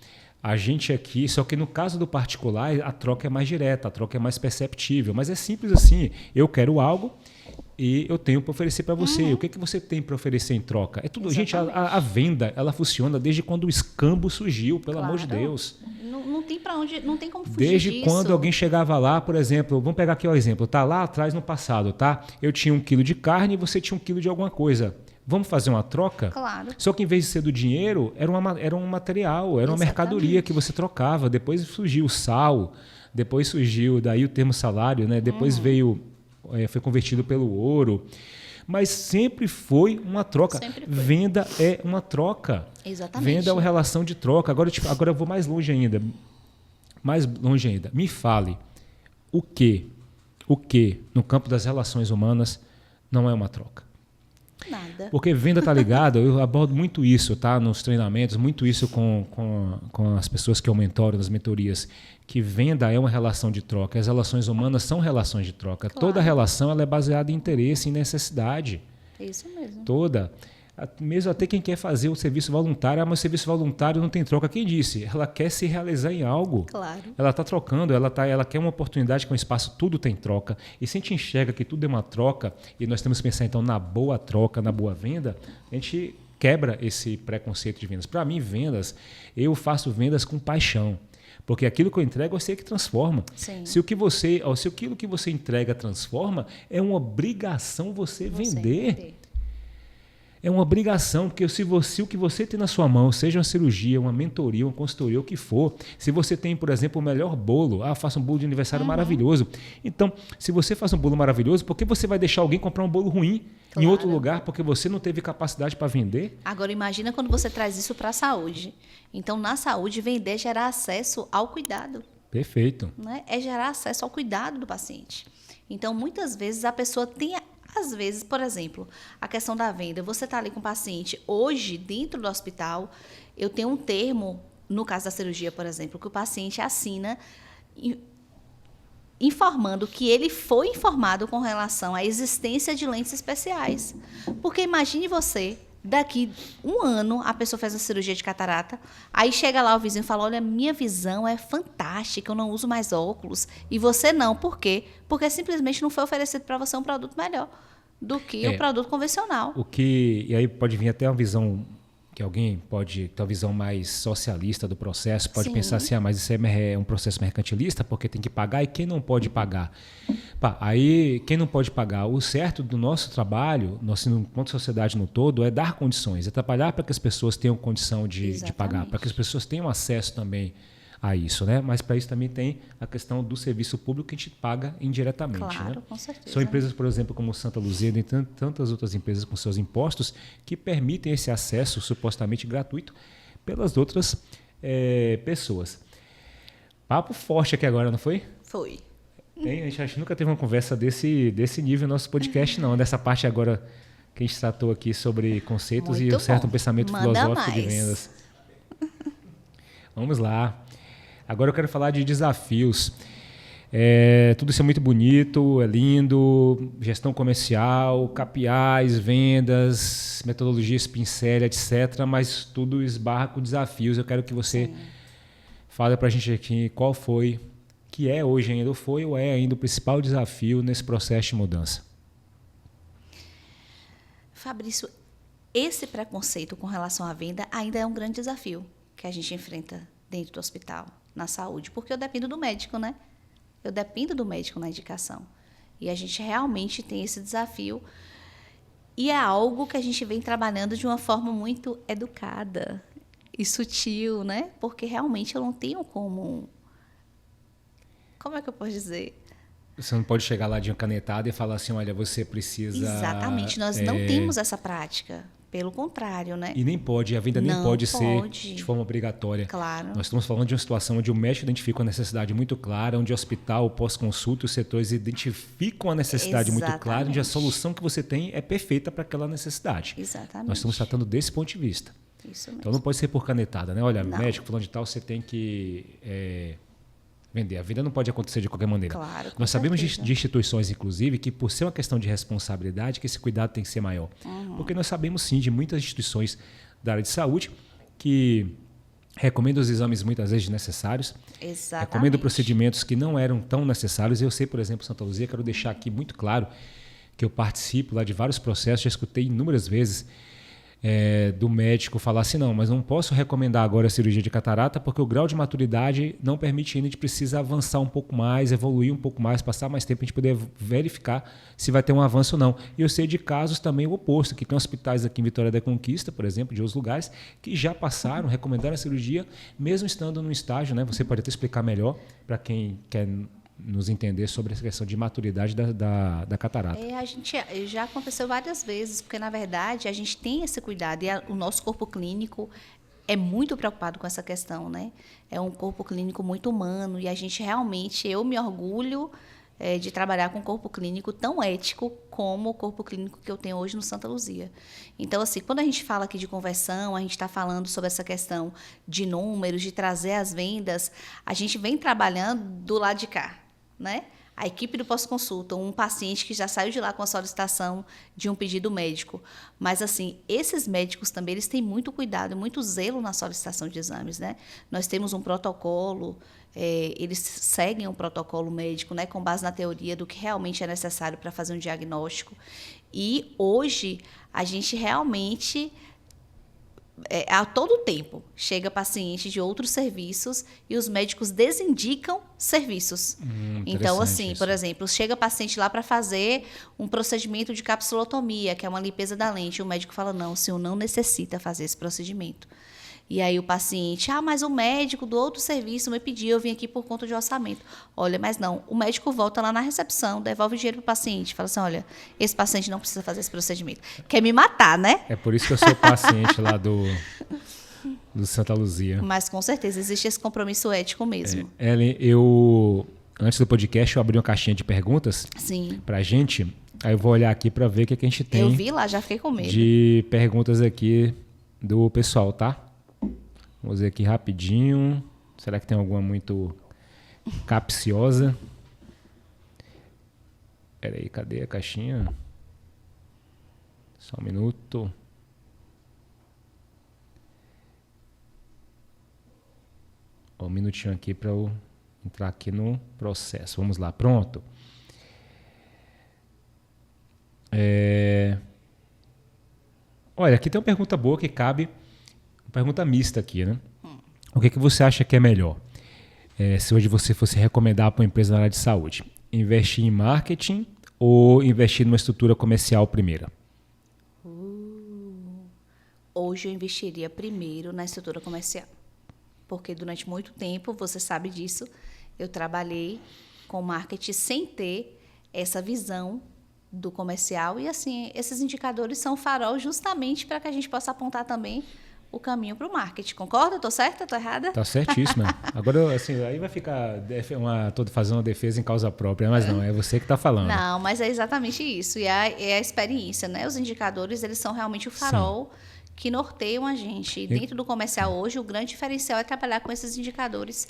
[SPEAKER 1] A gente aqui, só que no caso do particular, a troca é mais direta, a troca é mais perceptível. Mas é simples assim, eu quero algo e eu tenho para oferecer para você. O que você tem para oferecer em troca? É tudo. Gente, a venda, ela funciona desde quando o escambo surgiu, pelo amor de Deus.
[SPEAKER 2] Não tem para onde, não tem como fugir
[SPEAKER 1] desde
[SPEAKER 2] disso.
[SPEAKER 1] Quando alguém chegava lá, por exemplo, vamos pegar aqui o exemplo, tá lá atrás no passado, tá? Eu tinha 1 quilo de carne e você tinha 1 quilo de alguma coisa. Vamos fazer uma troca?
[SPEAKER 2] Claro.
[SPEAKER 1] Só que em vez de ser do dinheiro, era um material, era uma mercadoria que você trocava. Depois surgiu o sal, depois surgiu daí o termo salário, né? Depois foi convertido pelo ouro. Mas sempre foi uma troca. Venda é uma troca.
[SPEAKER 2] Exatamente.
[SPEAKER 1] Venda é uma relação de troca. Agora eu vou mais longe ainda. Me fale o que no campo das relações humanas não é uma troca.
[SPEAKER 2] Nada.
[SPEAKER 1] Porque venda está ligada, eu abordo muito isso, tá? Nos treinamentos, muito isso com as pessoas que eu mentoro nas mentorias, que venda é uma relação de troca. As relações humanas são relações de troca. Claro. Toda relação ela é baseada em interesse e necessidade.
[SPEAKER 2] Isso mesmo.
[SPEAKER 1] Toda. Mesmo até quem quer fazer o serviço voluntário, mas o serviço voluntário não tem troca. Quem disse? Ela quer se realizar em algo.
[SPEAKER 2] Claro.
[SPEAKER 1] Ela está trocando, ela quer uma oportunidade com o espaço, tudo tem troca. E se a gente enxerga que tudo é uma troca, e nós temos que pensar então na boa troca, na boa venda, a gente quebra esse preconceito de vendas. Para mim, vendas, eu faço vendas com paixão. Porque aquilo que eu entrego, eu sei que transforma.
[SPEAKER 2] Sim.
[SPEAKER 1] Se aquilo que você entrega transforma, é uma obrigação você vender. É uma obrigação, porque se o que você tem na sua mão, seja uma cirurgia, uma mentoria, uma consultoria, o que for, se você tem, por exemplo, o melhor bolo, faça um bolo de aniversário maravilhoso. Então, se você faz um bolo maravilhoso, por que você vai deixar alguém comprar um bolo ruim em outro lugar, porque você não teve capacidade para vender?
[SPEAKER 2] Agora, imagina quando você traz isso para a saúde. Então, na saúde, vender é gerar acesso ao cuidado.
[SPEAKER 1] Perfeito.
[SPEAKER 2] Né? É gerar acesso ao cuidado do paciente. Então, muitas vezes, a pessoa tem... Às vezes, por exemplo, a questão da venda. Você está ali com o paciente. Hoje, dentro do hospital, eu tenho um termo, no caso da cirurgia, por exemplo, que o paciente assina informando que ele foi informado com relação à existência de lentes especiais. Porque imagine você, daqui um ano, a pessoa faz a cirurgia de catarata, aí chega lá o vizinho e fala, olha, minha visão é fantástica, eu não uso mais óculos, e você não. Por quê? Porque simplesmente não foi oferecido para você um produto melhor do que o produto convencional.
[SPEAKER 1] E aí pode vir até uma visão que alguém pode ter uma visão mais socialista do processo, pode pensar assim, mas isso é um processo mercantilista porque tem que pagar e quem não pode pagar? Aí quem não pode pagar? O certo do nosso trabalho, enquanto sociedade no todo, é dar condições, é trabalhar para que as pessoas tenham condição de pagar, para que as pessoas tenham acesso também a isso, né? Mas para isso também tem a questão do serviço público que a gente paga indiretamente.
[SPEAKER 2] Claro,
[SPEAKER 1] né?
[SPEAKER 2] Com certeza.
[SPEAKER 1] São empresas, por exemplo, como Santa Luzia e tantas outras empresas com seus impostos que permitem esse acesso supostamente gratuito pelas outras pessoas. Papo forte aqui agora, não foi?
[SPEAKER 2] Foi.
[SPEAKER 1] A gente nunca teve uma conversa desse nível no nosso podcast, não. Dessa parte agora que a gente tratou aqui sobre conceitos
[SPEAKER 2] Muito
[SPEAKER 1] e um
[SPEAKER 2] bom.
[SPEAKER 1] pensamento
[SPEAKER 2] Manda
[SPEAKER 1] filosófico de
[SPEAKER 2] mais.
[SPEAKER 1] vendas. Vamos lá. Agora eu quero falar de desafios. Tudo isso é muito bonito, é lindo, gestão comercial, KPIs, vendas, metodologia Spincelli, etc. Mas tudo esbarra com desafios. Eu quero que você fale para a gente aqui qual foi, que é hoje ainda, ou foi ou é ainda o principal desafio nesse processo de mudança.
[SPEAKER 2] Fabrício, esse preconceito com relação à venda ainda é um grande desafio que a gente enfrenta dentro do hospital, na saúde, porque eu dependo do médico, né? Eu dependo do médico na indicação. E a gente realmente tem esse desafio. E é algo que a gente vem trabalhando de uma forma muito educada e sutil, né? Porque realmente eu não tenho como... Como é que eu posso dizer?
[SPEAKER 1] Você não pode chegar lá de uma canetada e falar assim, olha, você precisa...
[SPEAKER 2] Exatamente, nós não temos essa prática. Pelo contrário, né?
[SPEAKER 1] E nem pode, a venda nem pode ser de forma obrigatória.
[SPEAKER 2] Claro.
[SPEAKER 1] Nós estamos falando de uma situação onde o médico identifica uma necessidade muito clara, onde o hospital, o pós-consulta e os setores identificam a necessidade muito clara, onde a solução que você tem é perfeita para aquela necessidade.
[SPEAKER 2] Exatamente.
[SPEAKER 1] Nós estamos tratando desse ponto de vista.
[SPEAKER 2] Isso mesmo.
[SPEAKER 1] Então não pode ser por canetada, né? Olha,
[SPEAKER 2] Não.
[SPEAKER 1] médico, falando de tal, você tem que vender. A venda não pode acontecer de qualquer maneira.
[SPEAKER 2] Claro, com
[SPEAKER 1] Nós sabemos
[SPEAKER 2] certeza.
[SPEAKER 1] de instituições, inclusive, que por ser uma questão de responsabilidade, que esse cuidado tem que ser maior. Porque nós sabemos, sim, de muitas instituições da área de saúde que recomendam os exames muitas vezes desnecessários.
[SPEAKER 2] Exatamente.
[SPEAKER 1] Recomendam procedimentos que não eram tão necessários. Eu sei, por exemplo, Santa Luzia, quero deixar aqui muito claro que eu participo lá de vários processos, já escutei inúmeras vezes do médico falar assim, não, mas não posso recomendar agora a cirurgia de catarata porque o grau de maturidade não permite ainda, a gente precisa avançar um pouco mais, evoluir um pouco mais, passar mais tempo para a gente poder verificar se vai ter um avanço ou não. E eu sei de casos também o oposto, que tem hospitais aqui em Vitória da Conquista, por exemplo, de outros lugares, que já passaram, recomendaram a cirurgia, mesmo estando num estágio, né? Você pode até explicar melhor para quem quer nos entender sobre essa questão de maturidade da catarata.
[SPEAKER 2] A gente já aconteceu várias vezes, porque, na verdade, a gente tem esse cuidado e o nosso corpo clínico é muito preocupado com essa questão, né? É um corpo clínico muito humano e a gente realmente, eu me orgulho de trabalhar com um corpo clínico tão ético como o corpo clínico que eu tenho hoje no Santa Luzia. Então, assim, quando a gente fala aqui de conversão, a gente está falando sobre essa questão de números, de trazer as vendas, a gente vem trabalhando do lado de cá, né? a equipe do pós-consulta, um paciente que já saiu de lá com a solicitação de um pedido médico. Mas, assim, esses médicos também, eles têm muito cuidado, muito zelo na solicitação de exames, né? Nós temos um protocolo, eles seguem um protocolo médico, né, com base na teoria do que realmente é necessário para fazer um diagnóstico. E, hoje, a gente realmente... a todo tempo chega paciente de outros serviços e os médicos desindicam serviços. Então, assim, por exemplo, chega paciente lá para fazer um procedimento de capsulotomia, que é uma limpeza da lente, e o médico fala, não, o senhor não necessita fazer esse procedimento. E aí o paciente, mas o médico do outro serviço me pediu, eu vim aqui por conta de orçamento. Olha, mas não, o médico volta lá na recepção, devolve o dinheiro para o paciente, fala assim, olha, esse paciente não precisa fazer esse procedimento. Quer me matar, né?
[SPEAKER 1] É por isso que eu sou paciente lá do Santa Luzia.
[SPEAKER 2] Mas com certeza existe esse compromisso ético mesmo.
[SPEAKER 1] Ellen, antes do podcast, eu abri uma caixinha de perguntas pra gente, aí eu vou olhar aqui para ver o que a gente tem.
[SPEAKER 2] Eu vi lá, já fiquei com medo.
[SPEAKER 1] De perguntas aqui do pessoal, tá? Vamos ver aqui rapidinho. Será que tem alguma muito capciosa? Peraí, cadê a caixinha? Só um minuto. Um minutinho aqui para eu entrar aqui no processo. Vamos lá, pronto. Olha, aqui tem uma pergunta boa que cabe. Pergunta mista aqui, né? O que você acha que é melhor? Se hoje você fosse recomendar para uma empresa na área de saúde, investir em marketing ou investir numa estrutura comercial primeiro?
[SPEAKER 2] Hoje eu investiria primeiro na estrutura comercial. Porque durante muito tempo, você sabe disso, eu trabalhei com marketing sem ter essa visão do comercial. E, assim, esses indicadores são farol justamente para que a gente possa apontar também o caminho para o marketing. Concorda? Estou certa? Estou errada?
[SPEAKER 1] Está certíssima. Agora, assim, aí vai ficar fazendo uma defesa em causa própria, mas não, é você que está falando.
[SPEAKER 2] Não, mas é exatamente isso. E é a experiência, né? Os indicadores, eles são realmente o farol que norteiam a gente. E dentro do comercial hoje, o grande diferencial é trabalhar com esses indicadores.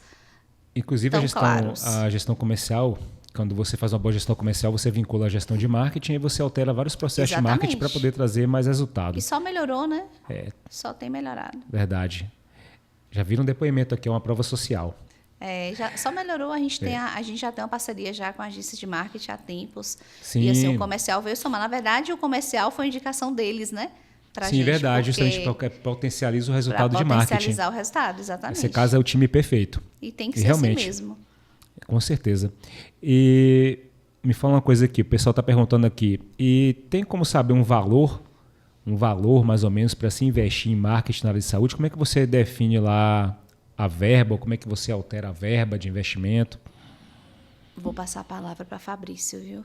[SPEAKER 1] Inclusive, a gestão comercial, quando você faz uma boa gestão comercial, você vincula a gestão de marketing e você altera vários processos de marketing para poder trazer mais resultado.
[SPEAKER 2] E só melhorou, né? Só tem melhorado.
[SPEAKER 1] Verdade. Já viram um depoimento aqui, é uma prova social.
[SPEAKER 2] Só melhorou, a gente já tem uma parceria já com a agência de marketing há tempos.
[SPEAKER 1] Sim.
[SPEAKER 2] E assim, o comercial veio somar. Na verdade, o comercial foi indicação deles, né?
[SPEAKER 1] Sim, verdade. Justamente porque potencializa o resultado de marketing.
[SPEAKER 2] Potencializar o resultado, exatamente.
[SPEAKER 1] Nesse caso é o time perfeito.
[SPEAKER 2] E tem que ser realmente assim mesmo.
[SPEAKER 1] Com certeza. E me fala uma coisa aqui, o pessoal está perguntando aqui, e tem como saber um valor mais ou menos para se investir em marketing na área de saúde? Como é que você define lá a verba, ou como é que você altera a verba de investimento?
[SPEAKER 2] Vou passar a palavra para Fabrício, viu?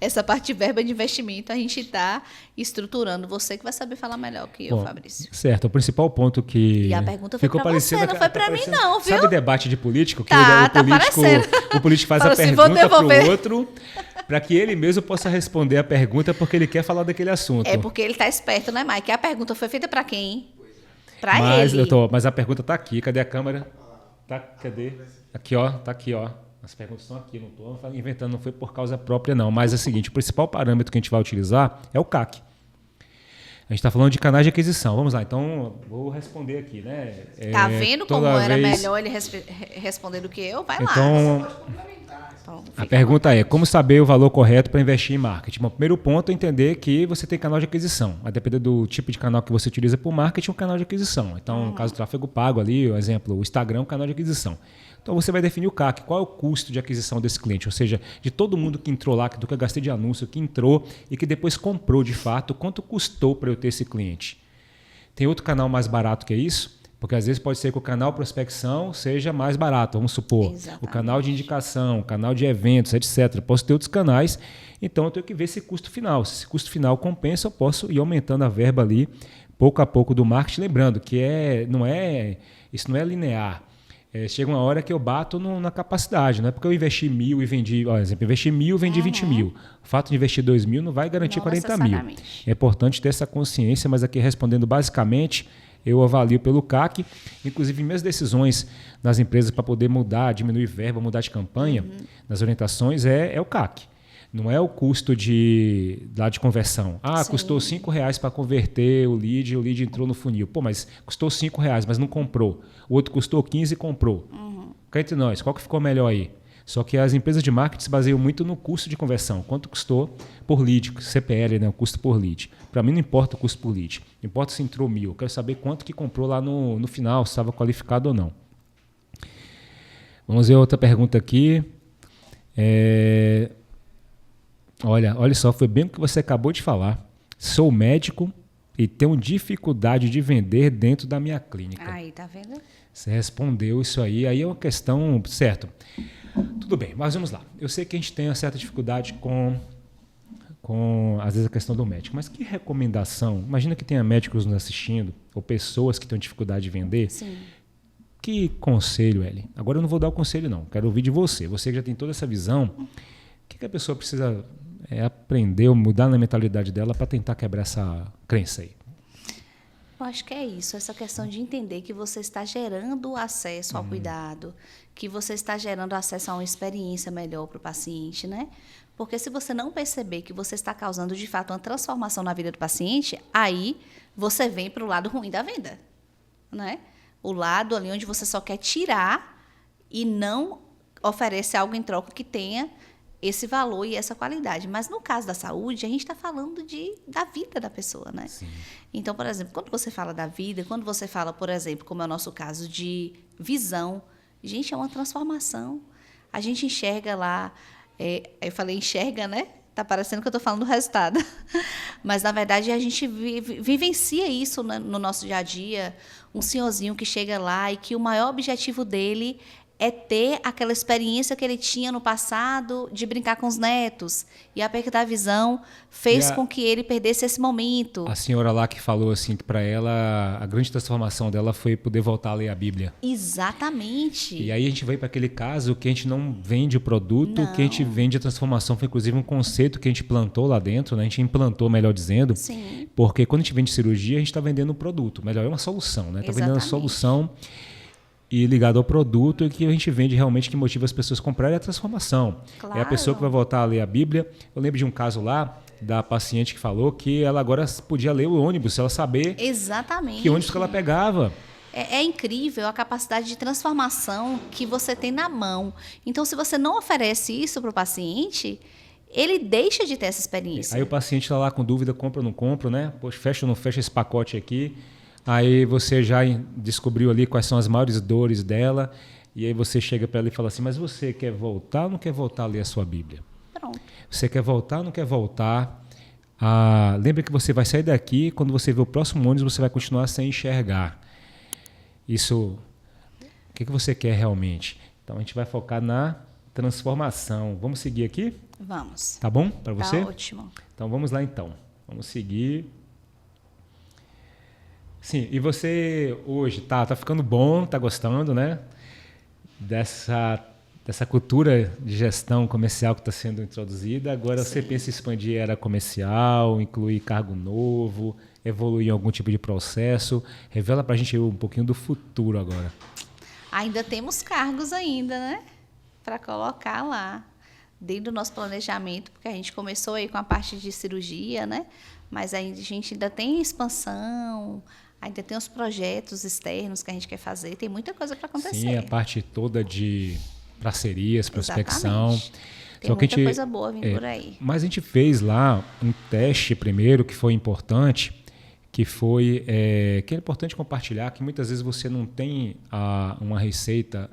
[SPEAKER 1] Essa
[SPEAKER 2] parte de verba de investimento a gente está estruturando. Você que vai saber falar melhor que eu, Fabrício.
[SPEAKER 1] Certo. O principal ponto que...
[SPEAKER 2] E a pergunta foi para você, não foi para mim não, viu?
[SPEAKER 1] Sabe debate de político? Que o político faz a pergunta para o outro para que ele mesmo possa responder a pergunta porque ele quer falar daquele assunto.
[SPEAKER 2] É porque ele está esperto, né, Mike? A pergunta foi feita para quem? Para ele.
[SPEAKER 1] Mas a pergunta está aqui. Cadê a câmera? Cadê? Aqui, ó. Está aqui, ó. As perguntas estão aqui, não estou inventando, não foi por causa própria, não. Mas é o seguinte, o principal parâmetro que a gente vai utilizar é o CAC. A gente está falando de canais de aquisição. Vamos lá, então vou responder aqui, né?
[SPEAKER 2] Tá vendo como era melhor ele responder do que eu? Vai lá.
[SPEAKER 1] Então, a pergunta é, como saber o valor correto para investir em marketing? Bom, o primeiro ponto é entender que você tem canal de aquisição. A depender do tipo de canal que você utiliza para o marketing, é um canal de aquisição. Então, no caso do tráfego pago ali, por exemplo, o Instagram é um canal de aquisição. Então, você vai definir o CAC, qual é o custo de aquisição desse cliente, ou seja, de todo mundo que entrou lá, do que eu gastei de anúncio, que entrou e que depois comprou de fato, quanto custou para eu ter esse cliente. Tem outro canal mais barato que isso? Porque às vezes pode ser que o canal prospecção seja mais barato, vamos supor. Exatamente. O canal de indicação, o canal de eventos, etc. Posso ter outros canais, então eu tenho que ver esse custo final. Se esse custo final compensa, eu posso ir aumentando a verba ali, pouco a pouco do marketing. Lembrando que isso não é linear. Chega uma hora que eu bato na capacidade, não é porque eu investi 1.000 e vendi, por exemplo, investi 1.000 e vendi 20 mil. O fato de investir 2.000 não vai garantir 40 mil. É importante ter essa consciência, mas aqui respondendo basicamente, eu avalio pelo CAC. Inclusive, minhas decisões nas empresas para poder mudar, diminuir verba, mudar de campanha, nas orientações, é o CAC. Não é o custo de conversão.
[SPEAKER 2] Sim.
[SPEAKER 1] Custou R$5 para converter o lead entrou no funil. Pô, mas custou R$5, mas não comprou. O outro custou 15 e comprou. Cá entre nós, qual que ficou melhor aí? Só que as empresas de marketing se baseiam muito no custo de conversão. Quanto custou por lead, CPL, né? O custo por lead. Para mim não importa o custo por lead. Importa se entrou 1.000. Eu quero saber quanto que comprou lá no final, se estava qualificado ou não. Vamos ver outra pergunta aqui. Olha só, foi bem o que você acabou de falar. Sou médico e tenho dificuldade de vender dentro da minha clínica.
[SPEAKER 2] Aí, tá vendo?
[SPEAKER 1] Você respondeu isso aí. Aí é uma questão... Certo. Tudo bem, mas vamos lá. Eu sei que a gente tem uma certa dificuldade com às vezes, a questão do médico. Mas que recomendação? Imagina que tenha médicos nos assistindo ou pessoas que têm dificuldade de vender.
[SPEAKER 2] Sim.
[SPEAKER 1] Que conselho, Ellen? Agora eu não vou dar o conselho, não. Quero ouvir de você. Você que já tem toda essa visão. O que a pessoa precisa aprender ou mudar na mentalidade dela para tentar quebrar essa crença aí?
[SPEAKER 2] Eu acho que é isso, essa questão de entender que você está gerando acesso ao cuidado, que você está gerando acesso a uma experiência melhor para o paciente, né? Porque se você não perceber que você está causando, de fato, uma transformação na vida do paciente, aí você vem para o lado ruim da venda, né? O lado ali onde você só quer tirar e não oferece algo em troca que tenha esse valor e essa qualidade. Mas no caso da saúde, a gente está falando da vida da pessoa, né?
[SPEAKER 1] Sim.
[SPEAKER 2] Então, por exemplo, quando você fala da vida, quando você fala, por exemplo, como é o nosso caso, de visão, gente, é uma transformação. A gente enxerga lá, eu falei enxerga, né? Tá parecendo que eu estou falando do resultado. Mas, na verdade, a gente vivencia isso, né, no nosso dia a dia. Um senhorzinho que chega lá e que o maior objetivo dele é ter aquela experiência que ele tinha no passado de brincar com os netos. E a perda da visão fez com que ele perdesse esse momento.
[SPEAKER 1] A senhora lá que falou assim que para ela a grande transformação dela foi poder voltar a ler a Bíblia.
[SPEAKER 2] Exatamente.
[SPEAKER 1] E aí a gente vai para aquele caso que a gente não vende o produto, que a gente vende a transformação. Foi inclusive um conceito que a gente plantou lá dentro, né? A gente implantou, melhor dizendo.
[SPEAKER 2] Sim.
[SPEAKER 1] Porque quando a gente vende cirurgia, a gente está vendendo um produto. Melhor, é uma solução, né? Está vendendo uma solução e ligado ao produto, que a gente vende realmente, que motiva as pessoas a comprarem a transformação.
[SPEAKER 2] Claro.
[SPEAKER 1] É a pessoa que vai voltar a ler a Bíblia. Eu lembro de um caso lá da paciente que falou que ela agora podia ler o ônibus, se ela saber que ônibus que ela pegava.
[SPEAKER 2] É incrível a capacidade de transformação que você tem na mão. Então, se você não oferece isso para o paciente, ele deixa de ter essa experiência.
[SPEAKER 1] Aí o paciente está lá com dúvida, compra ou não compra, né? Poxa, fecha ou não fecha esse pacote aqui. Aí você já descobriu ali quais são as maiores dores dela, e aí você chega para ela e fala assim, mas você quer voltar ou não quer voltar a ler a sua Bíblia?
[SPEAKER 2] Pronto.
[SPEAKER 1] Você quer voltar ou não quer voltar? Lembra que você vai sair daqui, quando você vê o próximo ônibus, você vai continuar sem enxergar. Isso, o que você quer realmente? Então a gente vai focar na transformação. Vamos seguir aqui?
[SPEAKER 2] Vamos.
[SPEAKER 1] Tá bom para você?
[SPEAKER 2] Tá ótimo.
[SPEAKER 1] Então vamos lá então. Vamos seguir. Sim, e você hoje tá ficando bom, tá gostando, né? Dessa cultura de gestão comercial que está sendo introduzida. Agora você pensa em expandir a era comercial, incluir cargo novo, evoluir em algum tipo de processo. Revela para a gente um pouquinho do futuro agora.
[SPEAKER 2] Ainda temos cargos ainda, né? Para colocar lá dentro do nosso planejamento, porque a gente começou aí com a parte de cirurgia, né? Mas a gente ainda tem expansão, ainda tem os projetos externos que a gente quer fazer, tem muita coisa para acontecer.
[SPEAKER 1] Sim, a parte toda de parcerias, prospecção.
[SPEAKER 2] Exatamente. Tem muita coisa boa vindo por aí.
[SPEAKER 1] Mas a gente fez lá um teste primeiro que foi importante, que é importante compartilhar, que muitas vezes você não tem uma receita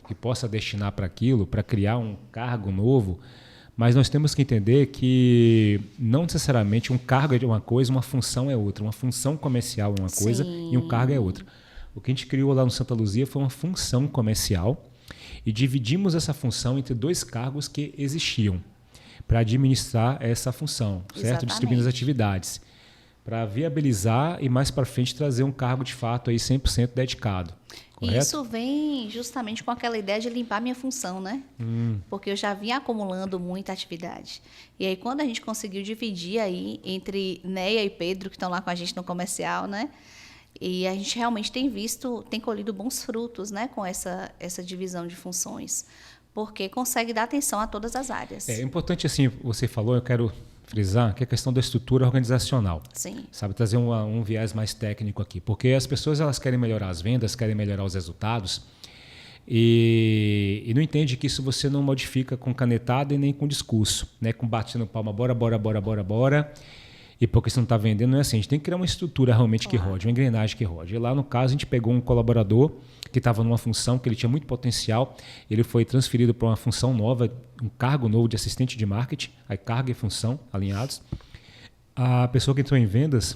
[SPEAKER 1] que possa destinar para aquilo, para criar um cargo novo, mas nós temos que entender que não necessariamente um cargo é uma coisa, uma função é outra. Uma função comercial é uma coisa e um cargo é outra. O que a gente criou lá no Santa Luzia foi uma função comercial e dividimos essa função entre 2 cargos que existiam para administrar essa função, certo? Distribuindo as atividades, para viabilizar e mais para frente trazer um cargo de fato aí 100% dedicado. Correto?
[SPEAKER 2] Isso vem justamente com aquela ideia de limpar minha função, né? Porque eu já vinha acumulando muita atividade. E aí, quando a gente conseguiu dividir aí entre Neia e Pedro, que estão lá com a gente no comercial, né? E a gente realmente tem colhido bons frutos, né, com essa divisão de funções, porque consegue dar atenção a todas as áreas.
[SPEAKER 1] É importante, assim, você falou, eu quero frisar, que é a questão da estrutura organizacional.
[SPEAKER 2] Sim.
[SPEAKER 1] Sabe, trazer um viés mais técnico aqui. Porque as pessoas elas querem melhorar as vendas, querem melhorar os resultados, e não entende que isso você não modifica com canetada e nem com discurso, né? Com batendo palma, bora, bora, bora, bora, bora. E porque você não está vendendo, não é assim. A gente tem que criar uma estrutura realmente que rode, uma engrenagem que rode. E lá, no caso, a gente pegou um colaborador que estava numa função que ele tinha muito potencial. Ele foi transferido para uma função nova, um cargo novo de assistente de marketing, aí carga e função alinhados. A pessoa que entrou em vendas,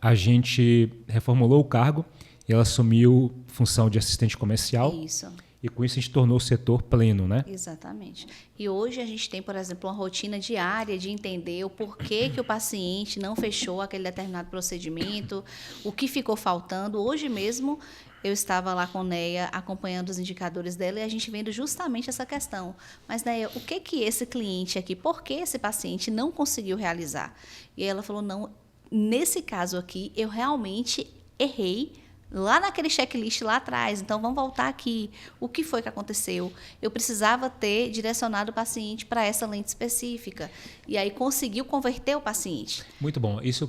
[SPEAKER 1] a gente reformulou o cargo e ela assumiu função de assistente comercial.
[SPEAKER 2] Isso.
[SPEAKER 1] E com isso a gente tornou o setor pleno, né?
[SPEAKER 2] Exatamente. E hoje a gente tem, por exemplo, uma rotina diária de entender o porquê que o paciente não fechou aquele determinado procedimento, o que ficou faltando. Hoje mesmo eu estava lá com a Neia acompanhando os indicadores dela e a gente vendo justamente essa questão. Mas, Neia, o que esse cliente aqui, por que esse paciente não conseguiu realizar? E ela falou, não, nesse caso aqui eu realmente errei lá naquele checklist lá atrás, então vamos voltar aqui. O que foi que aconteceu? Eu precisava ter direcionado o paciente para essa lente específica. E aí conseguiu converter o paciente.
[SPEAKER 1] Muito bom. Isso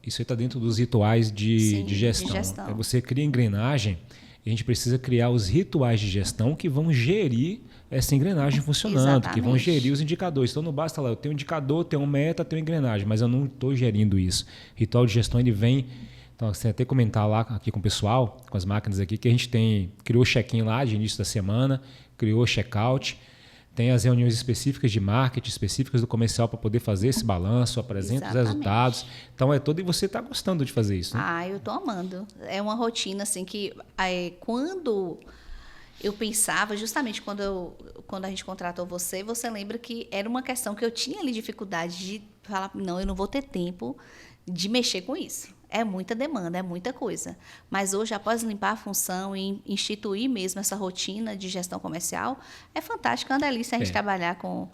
[SPEAKER 1] está dentro dos rituais de gestão. Você cria engrenagem, e a gente precisa criar os rituais de gestão que vão gerir essa engrenagem funcionando, exatamente, que vão gerir os indicadores. Então não basta lá, eu tenho um indicador, tenho um meta, tenho engrenagem, mas eu não estou gerindo isso. O ritual de gestão ele vem. Então, você até comentar lá aqui com o pessoal, com as máquinas aqui, que a gente criou o check-in lá de início da semana, criou o check-out, tem as reuniões específicas de marketing, específicas do comercial para poder fazer esse balanço, apresenta os resultados. Então, e você está gostando de fazer isso, né?
[SPEAKER 2] Eu estou amando. É uma rotina assim que quando eu pensava, justamente quando a gente contratou você lembra que era uma questão que eu tinha ali dificuldade de falar, não, eu não vou ter tempo de mexer com isso. É muita demanda, é muita coisa. Mas hoje, após limpar a função e instituir mesmo essa rotina de gestão comercial, é fantástico, é uma delícia a gente trabalhar com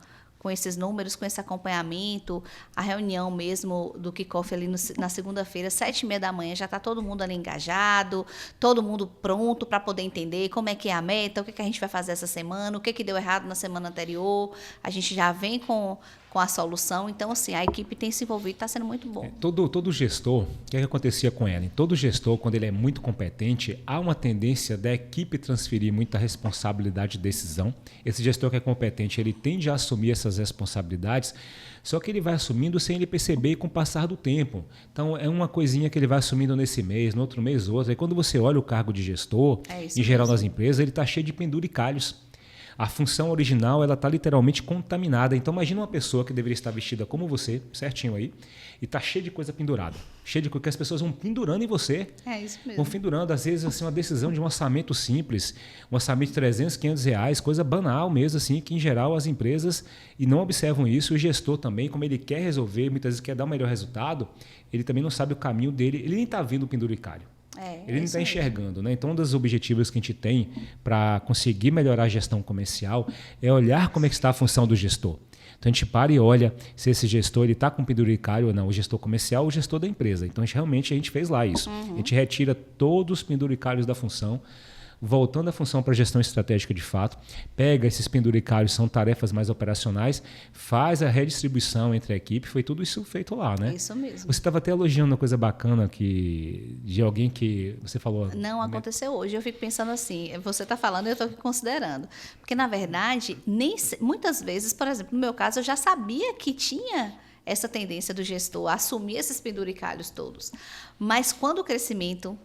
[SPEAKER 2] esses números, com esse acompanhamento. A reunião mesmo do kickoff ali na segunda-feira, 7h30 da manhã, já está todo mundo ali engajado, todo mundo pronto para poder entender como é que é a meta, o que a gente vai fazer essa semana, o que deu errado na semana anterior. A gente já vem com a solução. Então, assim, a equipe tem se envolvido, está sendo muito bom.
[SPEAKER 1] Todo gestor, o que acontecia com ela? Todo gestor, quando ele é muito competente, há uma tendência da equipe transferir muita responsabilidade de decisão. Esse gestor que é competente, ele tende a assumir essas responsabilidades, só que ele vai assumindo sem ele perceber com o passar do tempo. Então, é uma coisinha que ele vai assumindo nesse mês, no outro mês, outro. Aí, quando você olha o cargo de gestor, em geral nas empresas, ele está cheio de penduricalhos. A função original ela está literalmente contaminada. Então, imagina uma pessoa que deveria estar vestida como você, certinho aí, e está cheia de coisa pendurada. Cheia de coisa que as pessoas vão pendurando em você.
[SPEAKER 2] É isso mesmo.
[SPEAKER 1] Vão pendurando, às vezes, assim, uma decisão de um orçamento simples, um orçamento de 300, 500 reais, coisa banal mesmo, assim, que em geral as empresas e não observam isso. O gestor também, como ele quer resolver, muitas vezes quer dar o melhor resultado, ele também não sabe o caminho dele, ele nem está vendo o penduricalho. Ele não está enxergando, né? Então, um dos objetivos que a gente tem para conseguir melhorar a gestão comercial é olhar como é que está a função do gestor. Então, a gente para e olha se esse gestor está com penduricalho ou não, o gestor comercial ou o gestor da empresa. Então, a gente fez lá isso. A gente retira todos os penduricalhos da função, voltando a função para a gestão estratégica de fato, pega esses penduricalhos, são tarefas mais operacionais, faz a redistribuição entre a equipe, foi tudo isso feito lá, né?
[SPEAKER 2] Isso mesmo.
[SPEAKER 1] Você estava até elogiando uma coisa bacana de alguém que você falou...
[SPEAKER 2] Não aconteceu hoje, eu fico pensando assim, você está falando e eu estou aqui considerando. Porque, na verdade, muitas vezes, por exemplo, no meu caso, eu já sabia que tinha essa tendência do gestor a assumir esses penduricalhos todos. Mas quando o crescimento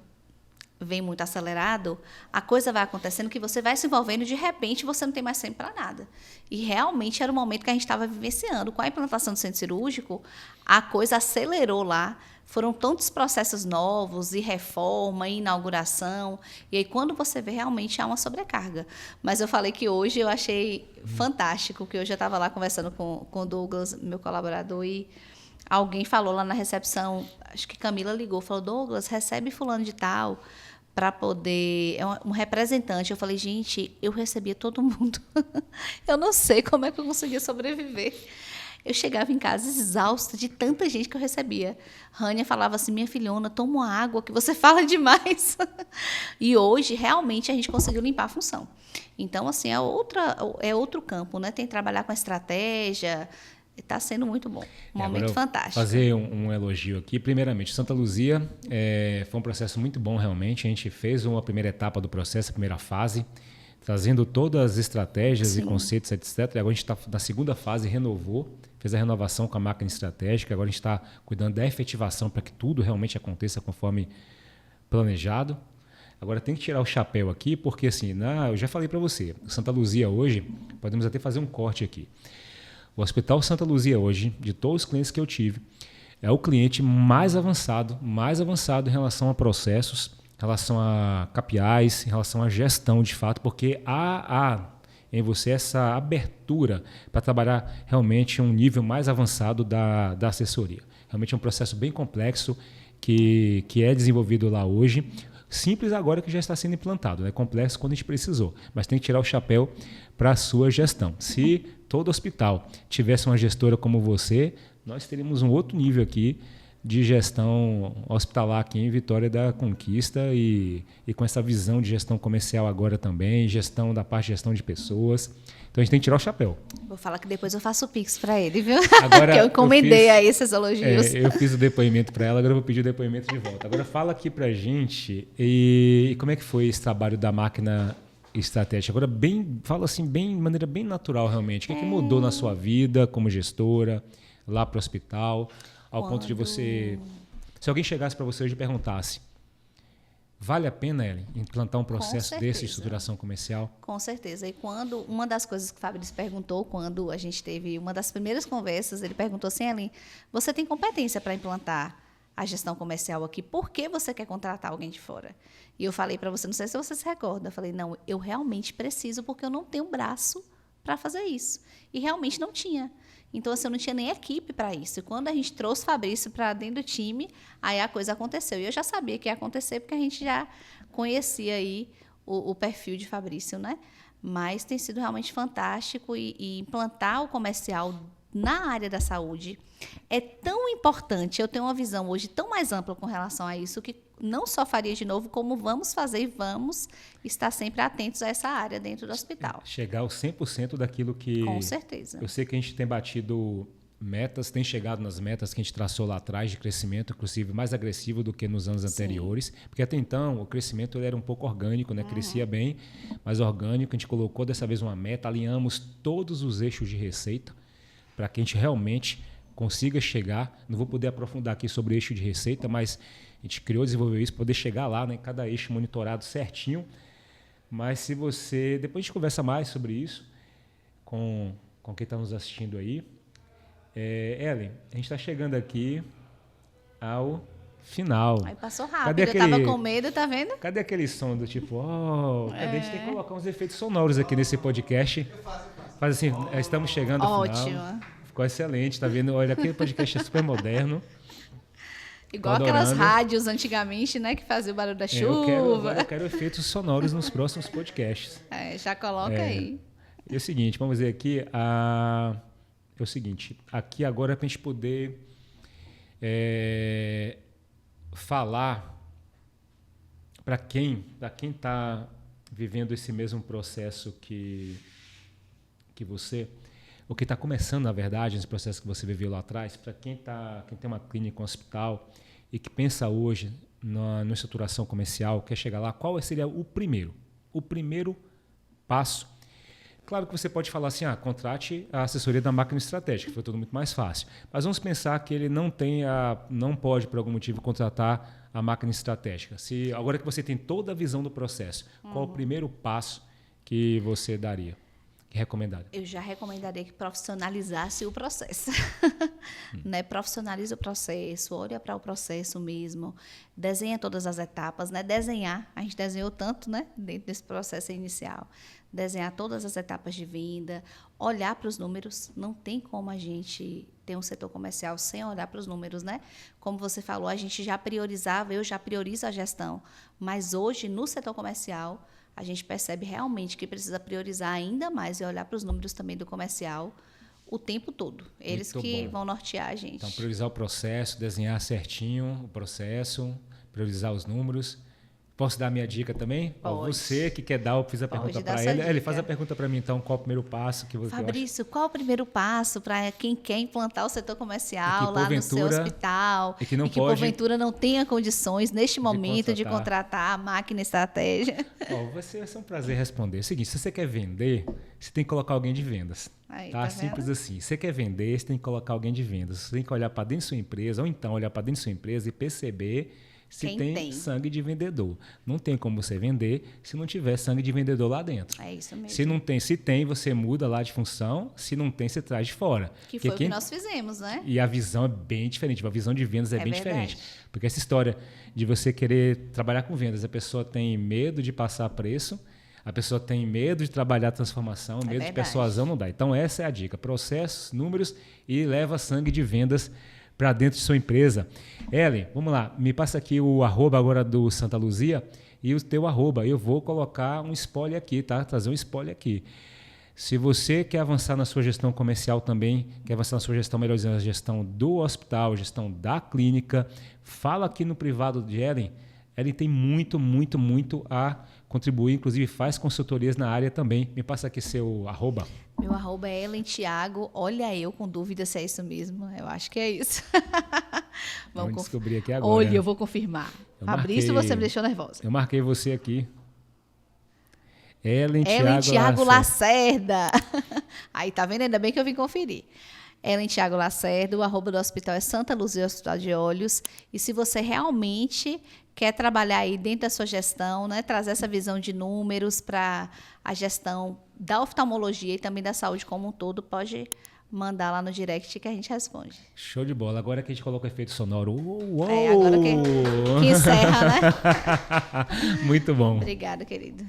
[SPEAKER 2] vem muito acelerado, a coisa vai acontecendo que você vai se envolvendo e de repente você não tem mais tempo para nada. E realmente era o momento que a gente estava vivenciando. Com a implantação do centro cirúrgico, a coisa acelerou lá. Foram tantos processos novos, e reforma, e inauguração. E aí, quando você vê, realmente há uma sobrecarga. Mas eu falei que hoje eu achei fantástico, que hoje eu estava lá conversando com o Douglas, meu colaborador, e alguém falou lá na recepção, acho que Camila ligou, falou, Douglas, recebe fulano de tal para poder... É um representante. Eu falei, gente, eu recebia todo mundo. Eu não sei como é que eu conseguia sobreviver. Eu chegava em casa exausta de tanta gente que eu recebia. Rania falava assim, minha filhona, toma uma água que você fala demais. E hoje, realmente, a gente conseguiu limpar a função. Então, assim, é outro campo, né? Tem que trabalhar com a estratégia. Está sendo muito bom. Um momento fantástico.
[SPEAKER 1] Fazer um elogio aqui. Primeiramente, Santa Luzia foi um processo muito bom, realmente. A gente fez uma primeira etapa do processo, a primeira fase, trazendo todas as estratégias Sim. e conceitos, etc. E agora a gente está na segunda fase, renovou, fez a renovação com a máquina estratégica. Agora a gente está cuidando da efetivação para que tudo realmente aconteça conforme planejado. Agora tem que tirar o chapéu aqui, porque assim, eu já falei para você, Santa Luzia hoje, podemos até fazer um corte aqui. O Hospital Santa Luzia hoje, de todos os clientes que eu tive, é o cliente mais avançado em relação a processos, em relação a KPIs, em relação à gestão de fato, porque há em você essa abertura para trabalhar realmente um nível mais avançado da assessoria. Realmente é um processo bem complexo que é desenvolvido lá hoje. Simples agora que já está sendo implantado, né? Complexo quando a gente precisou, mas tem que tirar o chapéu para a sua gestão. Se todo hospital tivesse uma gestora como você, nós teríamos um outro nível aqui de gestão hospitalar aqui em Vitória da Conquista e com essa visão de gestão comercial agora também, gestão da parte de gestão de pessoas. Então a gente tem que tirar o chapéu.
[SPEAKER 2] Vou falar que depois eu faço o Pix para ele, viu?
[SPEAKER 1] Agora,
[SPEAKER 2] que eu encomendei aí esses elogios.
[SPEAKER 1] Eu fiz o depoimento para ela, agora eu vou pedir o depoimento de volta. Agora fala aqui para a gente e como é que foi esse trabalho da máquina estratégica? Agora fala assim, de maneira bem natural realmente. O que mudou na sua vida como gestora, lá para o hospital, ao ponto de você... Se alguém chegasse para você hoje e perguntasse, vale a pena, Ellen, implantar um processo desse de estruturação comercial?
[SPEAKER 2] Com certeza. E uma das coisas que o Fabrício perguntou, quando a gente teve uma das primeiras conversas, ele perguntou assim, Ellen, você tem competência para implantar a gestão comercial aqui? Por que você quer contratar alguém de fora? E eu falei para você, não sei se você se recorda, eu falei, não, eu realmente preciso porque eu não tenho braço para fazer isso. E realmente não tinha. Então, assim, eu não tinha nem equipe para isso. E quando a gente trouxe o Fabrício para dentro do time, aí a coisa aconteceu. E eu já sabia que ia acontecer, porque a gente já conhecia aí o perfil de Fabrício, né? Mas tem sido realmente fantástico e implantar o comercial na área da saúde é tão importante. Eu tenho uma visão hoje tão mais ampla com relação a isso, que não só faria de novo, como vamos fazer e vamos estar sempre atentos a essa área dentro do hospital.
[SPEAKER 1] Chegar ao 100% daquilo que...
[SPEAKER 2] Com certeza.
[SPEAKER 1] Eu sei que a gente tem batido metas, tem chegado nas metas que a gente traçou lá atrás de crescimento, inclusive mais agressivo do que nos anos anteriores, porque até então o crescimento ele era um pouco orgânico, né? Crescia bem, mas orgânico. A gente colocou dessa vez uma meta, alinhamos todos os eixos de receita para que a gente realmente consiga chegar. Não vou poder aprofundar aqui sobre eixo de receita, mas a gente criou, desenvolveu isso para poder chegar lá, né? Cada eixo monitorado certinho. Mas se você... Depois a gente conversa mais sobre isso com quem está nos assistindo aí. Ellen, a gente está chegando aqui ao final.
[SPEAKER 2] Aí passou rápido, eu estava com medo, tá vendo?
[SPEAKER 1] Cadê aquele som do tipo, cadê? A gente tem que colocar uns efeitos sonoros aqui nesse podcast. Faz assim, estamos chegando ao final. Ótimo. Ficou excelente, tá vendo? Olha, aquele podcast é super moderno.
[SPEAKER 2] Igual aquelas rádios antigamente, né, que faziam o barulho da chuva.
[SPEAKER 1] Eu quero efeitos sonoros nos próximos podcasts.
[SPEAKER 2] Já coloca aí.
[SPEAKER 1] E é o seguinte, vamos ver aqui. É o seguinte, aqui agora é para a gente poder falar para quem está vivendo esse mesmo processo que você, ou que está começando, na verdade, esse processo que você viveu lá atrás, para quem tem uma clínica, um hospital, e que pensa hoje na estruturação comercial, quer chegar lá, qual seria o primeiro passo? Claro que você pode falar assim, contrate a assessoria da máquina estratégica, que foi tudo muito mais fácil. Mas vamos pensar que ele não pode, por algum motivo, contratar a máquina estratégica. Agora que você tem toda a visão do processo, qual o primeiro passo que você daria? Recomendaria?
[SPEAKER 2] Eu já recomendaria que profissionalizasse o processo. Né? Profissionalize o processo, olha para o processo mesmo, desenha todas as etapas, né? Desenhar, a gente desenhou tanto, né? Dentro desse processo inicial. Desenhar todas as etapas de venda, olhar para os números. Não tem como a gente ter um setor comercial sem olhar para os números, né? Como você falou, a gente já priorizava, eu já priorizo a gestão, mas hoje no setor comercial a gente percebe realmente que precisa priorizar ainda mais e olhar para os números também do comercial, o tempo todo. Eles
[SPEAKER 1] Muito
[SPEAKER 2] que
[SPEAKER 1] bom.
[SPEAKER 2] vão nortear a gente.
[SPEAKER 1] Então, priorizar o processo, desenhar certinho o processo, priorizar os números. Posso dar a minha dica também? Ó,
[SPEAKER 2] Pode.
[SPEAKER 1] você que quer dar, eu fiz a
[SPEAKER 2] Pode
[SPEAKER 1] pergunta
[SPEAKER 2] dar
[SPEAKER 1] para
[SPEAKER 2] sua
[SPEAKER 1] ele. Ele
[SPEAKER 2] dica.
[SPEAKER 1] faz a pergunta para mim, então, qual o primeiro passo que você acha?
[SPEAKER 2] Fabrício, qual o primeiro passo para quem quer implantar o setor comercial
[SPEAKER 1] E que,
[SPEAKER 2] lá no seu
[SPEAKER 1] porventura,
[SPEAKER 2] hospital
[SPEAKER 1] e que não pode-
[SPEAKER 2] porventura não tenha condições neste momento de contratar a máquina estratégia?
[SPEAKER 1] Ó, vai ser um prazer responder. É o seguinte, se você quer vender, você tem que colocar alguém de vendas.
[SPEAKER 2] Aí,
[SPEAKER 1] Tá?
[SPEAKER 2] tá
[SPEAKER 1] Simples
[SPEAKER 2] vendo?
[SPEAKER 1] assim. Você quer vender, você tem que colocar alguém de vendas. Você tem que olhar para dentro da sua empresa, ou então olhar para dentro da sua empresa e perceber se
[SPEAKER 2] Quem
[SPEAKER 1] tem
[SPEAKER 2] tem.
[SPEAKER 1] sangue de vendedor. Não tem como você vender se não tiver sangue de vendedor lá dentro.
[SPEAKER 2] É isso mesmo.
[SPEAKER 1] Se tem, você muda lá de função. Se não tem, você traz de fora.
[SPEAKER 2] Que
[SPEAKER 1] Porque
[SPEAKER 2] foi o que nós fizemos, né?
[SPEAKER 1] E a visão é bem diferente. A visão de vendas é bem
[SPEAKER 2] verdade.
[SPEAKER 1] diferente. Porque essa história de você querer trabalhar com vendas, a pessoa tem medo de passar preço, a pessoa tem medo de trabalhar transformação, medo de
[SPEAKER 2] verdade.
[SPEAKER 1] persuasão, não dá. Então essa é a dica. Processos, números e leva sangue de vendas para dentro de sua empresa. Ellen, vamos lá. Me passa aqui o arroba agora do Santa Luzia e o teu arroba. Eu vou colocar um spoiler aqui, tá? Trazer um spoiler aqui. Se você quer avançar na sua gestão comercial também, quer avançar na sua gestão, melhor dizendo, a gestão do hospital, gestão da clínica, fala aqui no privado de Ellen. Ellen tem muito, muito, muito a contribuir, inclusive faz consultorias na área também. Me passa aqui seu arroba.
[SPEAKER 2] Meu arroba é Ellen Thiago. Olha, eu com dúvida se é isso mesmo. Eu acho que é isso.
[SPEAKER 1] Vamos descobrir aqui agora.
[SPEAKER 2] Olha, eu vou confirmar.
[SPEAKER 1] Eu
[SPEAKER 2] Fabrício,
[SPEAKER 1] marquei-
[SPEAKER 2] você me deixou nervosa.
[SPEAKER 1] Eu marquei você aqui. Ellen
[SPEAKER 2] Thiago Lacerda. Aí, tá vendo? Ainda bem que eu vim conferir. Ellen Thiago Lacerda, o arroba do hospital é Santa Luzia Hospital de Olhos. E se você realmente quer trabalhar aí dentro da sua gestão, né, trazer essa visão de números para a gestão da oftalmologia e também da saúde como um todo, pode mandar lá no direct que a gente responde.
[SPEAKER 1] Show de bola. Agora que a gente coloca o efeito sonoro. Uou!
[SPEAKER 2] É, agora que encerra, né?
[SPEAKER 1] Muito bom.
[SPEAKER 2] Obrigada, querido.